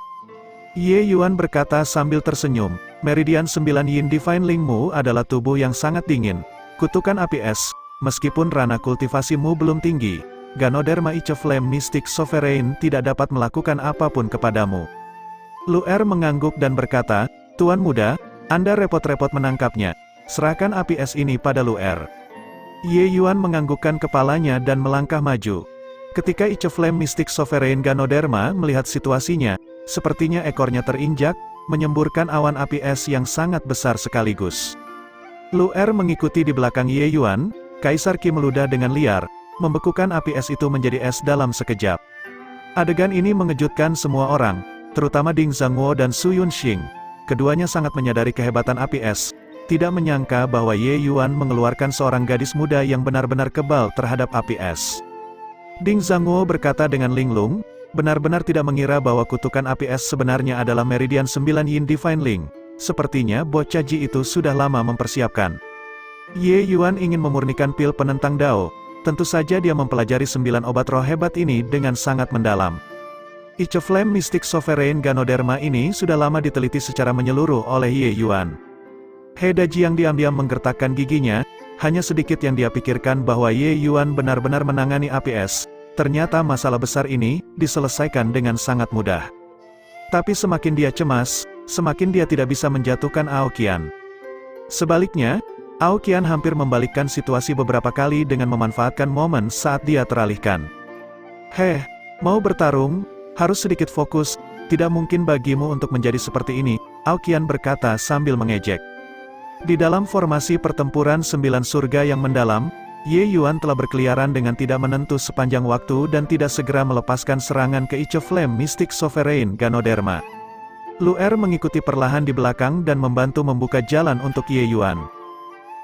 Ye Yuan berkata sambil tersenyum, "Meridian 9 Yin Divine Link-mu adalah tubuh yang sangat dingin. Kutukan api es, meskipun ranah kultivasimu belum tinggi, Ganoderma Ice Flame Mystic Sovereign tidak dapat melakukan apapun kepadamu." Lu'er mengangguk dan berkata, "Tuan Muda, Anda repot-repot menangkapnya. Serahkan api es ini pada Lu'er." Ye Yuan menganggukkan kepalanya dan melangkah maju. Ketika Ice Flame Mystic Sovereign Ganoderma melihat situasinya, sepertinya ekornya terinjak, menyemburkan awan api es yang sangat besar sekaligus. Lu'er mengikuti di belakang Ye Yuan, Kaisar Qi meludah dengan liar, membekukan api es itu menjadi es dalam sekejap. Adegan ini mengejutkan semua orang, terutama Ding Zhangguo dan Su Yunxing. Keduanya sangat menyadari kehebatan api es, tidak menyangka bahwa Ye Yuan mengeluarkan seorang gadis muda yang benar-benar kebal terhadap api es. Ding Zhangguo berkata dengan linglung, benar-benar tidak mengira bahwa kutukan api es sebenarnya adalah Meridian 9 Yin Divine Link. Sepertinya bocah Ji itu sudah lama mempersiapkan. Ye Yuan ingin memurnikan pil penentang Dao. Tentu saja dia mempelajari 9 obat roh hebat ini dengan sangat mendalam. Ice Flame Mystic Sovereign Ganoderma ini sudah lama diteliti secara menyeluruh oleh Ye Yuan. He Dajiang diam-diam menggertakkan giginya, hanya sedikit yang dia pikirkan bahwa Ye Yuan benar-benar menangani api es. Ternyata masalah besar ini diselesaikan dengan sangat mudah. Tapi semakin dia cemas, semakin dia tidak bisa menjatuhkan Ao Qian. Sebaliknya, Ao Qian hampir membalikkan situasi beberapa kali dengan memanfaatkan momen saat dia teralihkan. "Heh, mau bertarung? Harus sedikit fokus, tidak mungkin bagimu untuk menjadi seperti ini," Ao Qian berkata sambil mengejek. Di dalam formasi pertempuran 9 surga yang mendalam, Ye Yuan telah berkeliaran dengan tidak menentu sepanjang waktu dan tidak segera melepaskan serangan ke Ice Flame Mystic Sovereign Ganoderma. Lu'er mengikuti perlahan di belakang dan membantu membuka jalan untuk Ye Yuan.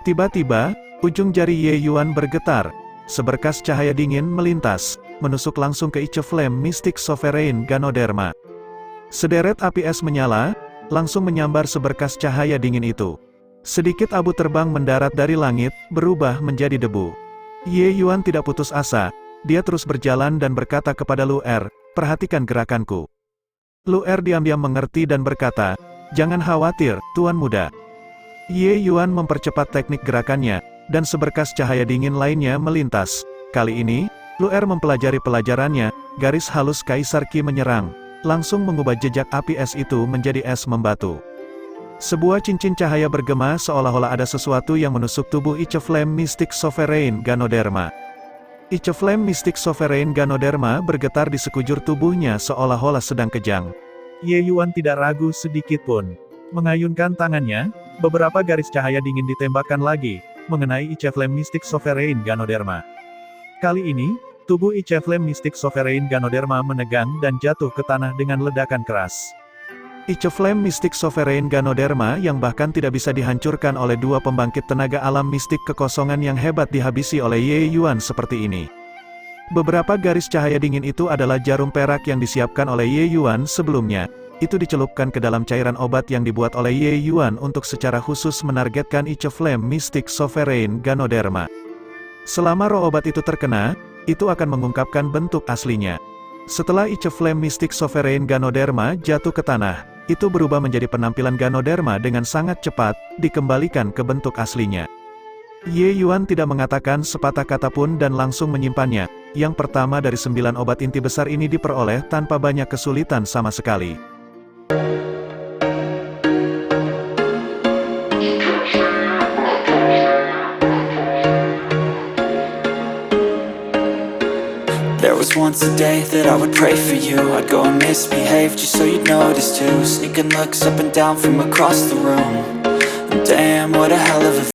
Tiba-tiba, ujung jari Ye Yuan bergetar, seberkas cahaya dingin melintas, menusuk langsung ke Ice Flame Mystic Sovereign Ganoderma. Sederet api es menyala, langsung menyambar seberkas cahaya dingin itu. Sedikit abu terbang mendarat dari langit, berubah menjadi debu. Ye Yuan tidak putus asa, dia terus berjalan dan berkata kepada Lu'er, "Perhatikan gerakanku." Lu'er diam-diam mengerti dan berkata, "Jangan khawatir, Tuan Muda." Ye Yuan mempercepat teknik gerakannya, dan seberkas cahaya dingin lainnya melintas. Kali ini, Luer mempelajari pelajarannya, garis halus Kaisar Qi menyerang, langsung mengubah jejak api es itu menjadi es membatu. Sebuah cincin cahaya bergema seolah-olah ada sesuatu yang menusuk tubuh Ice Flame Mystic Sovereign Ganoderma. Ice Flame Mystic Sovereign Ganoderma bergetar di sekujur tubuhnya seolah-olah sedang kejang. Ye Yuan tidak ragu sedikit pun. Mengayunkan tangannya, beberapa garis cahaya dingin ditembakkan lagi, mengenai Ice Flame Mystic Sovereign Ganoderma. Kali ini, tubuh Ice Flame Mystic Sovereign Ganoderma menegang dan jatuh ke tanah dengan ledakan keras. Ice Flame Mystic Sovereign Ganoderma yang bahkan tidak bisa dihancurkan oleh dua pembangkit tenaga alam mistik kekosongan yang hebat dihabisi oleh Ye Yuan seperti ini. Beberapa garis cahaya dingin itu adalah jarum perak yang disiapkan oleh Ye Yuan sebelumnya. Itu dicelupkan ke dalam cairan obat yang dibuat oleh Ye Yuan untuk secara khusus menargetkan Ice Flame Mystic Sovereign Ganoderma. Selama roh obat itu terkena, itu akan mengungkapkan bentuk aslinya. Setelah Ice Flame Mystic Sovereign Ganoderma jatuh ke tanah, itu berubah menjadi penampilan Ganoderma dengan sangat cepat, dikembalikan ke bentuk aslinya. Ye Yuan tidak mengatakan sepatah kata pun dan langsung menyimpannya. Yang pertama dari 9 obat inti besar ini diperoleh tanpa banyak kesulitan sama sekali. There was once a day that I would pray for you. I'd go and misbehave just so you'd notice too. Sneaking looks up and down from across the room. And damn, what a hell of a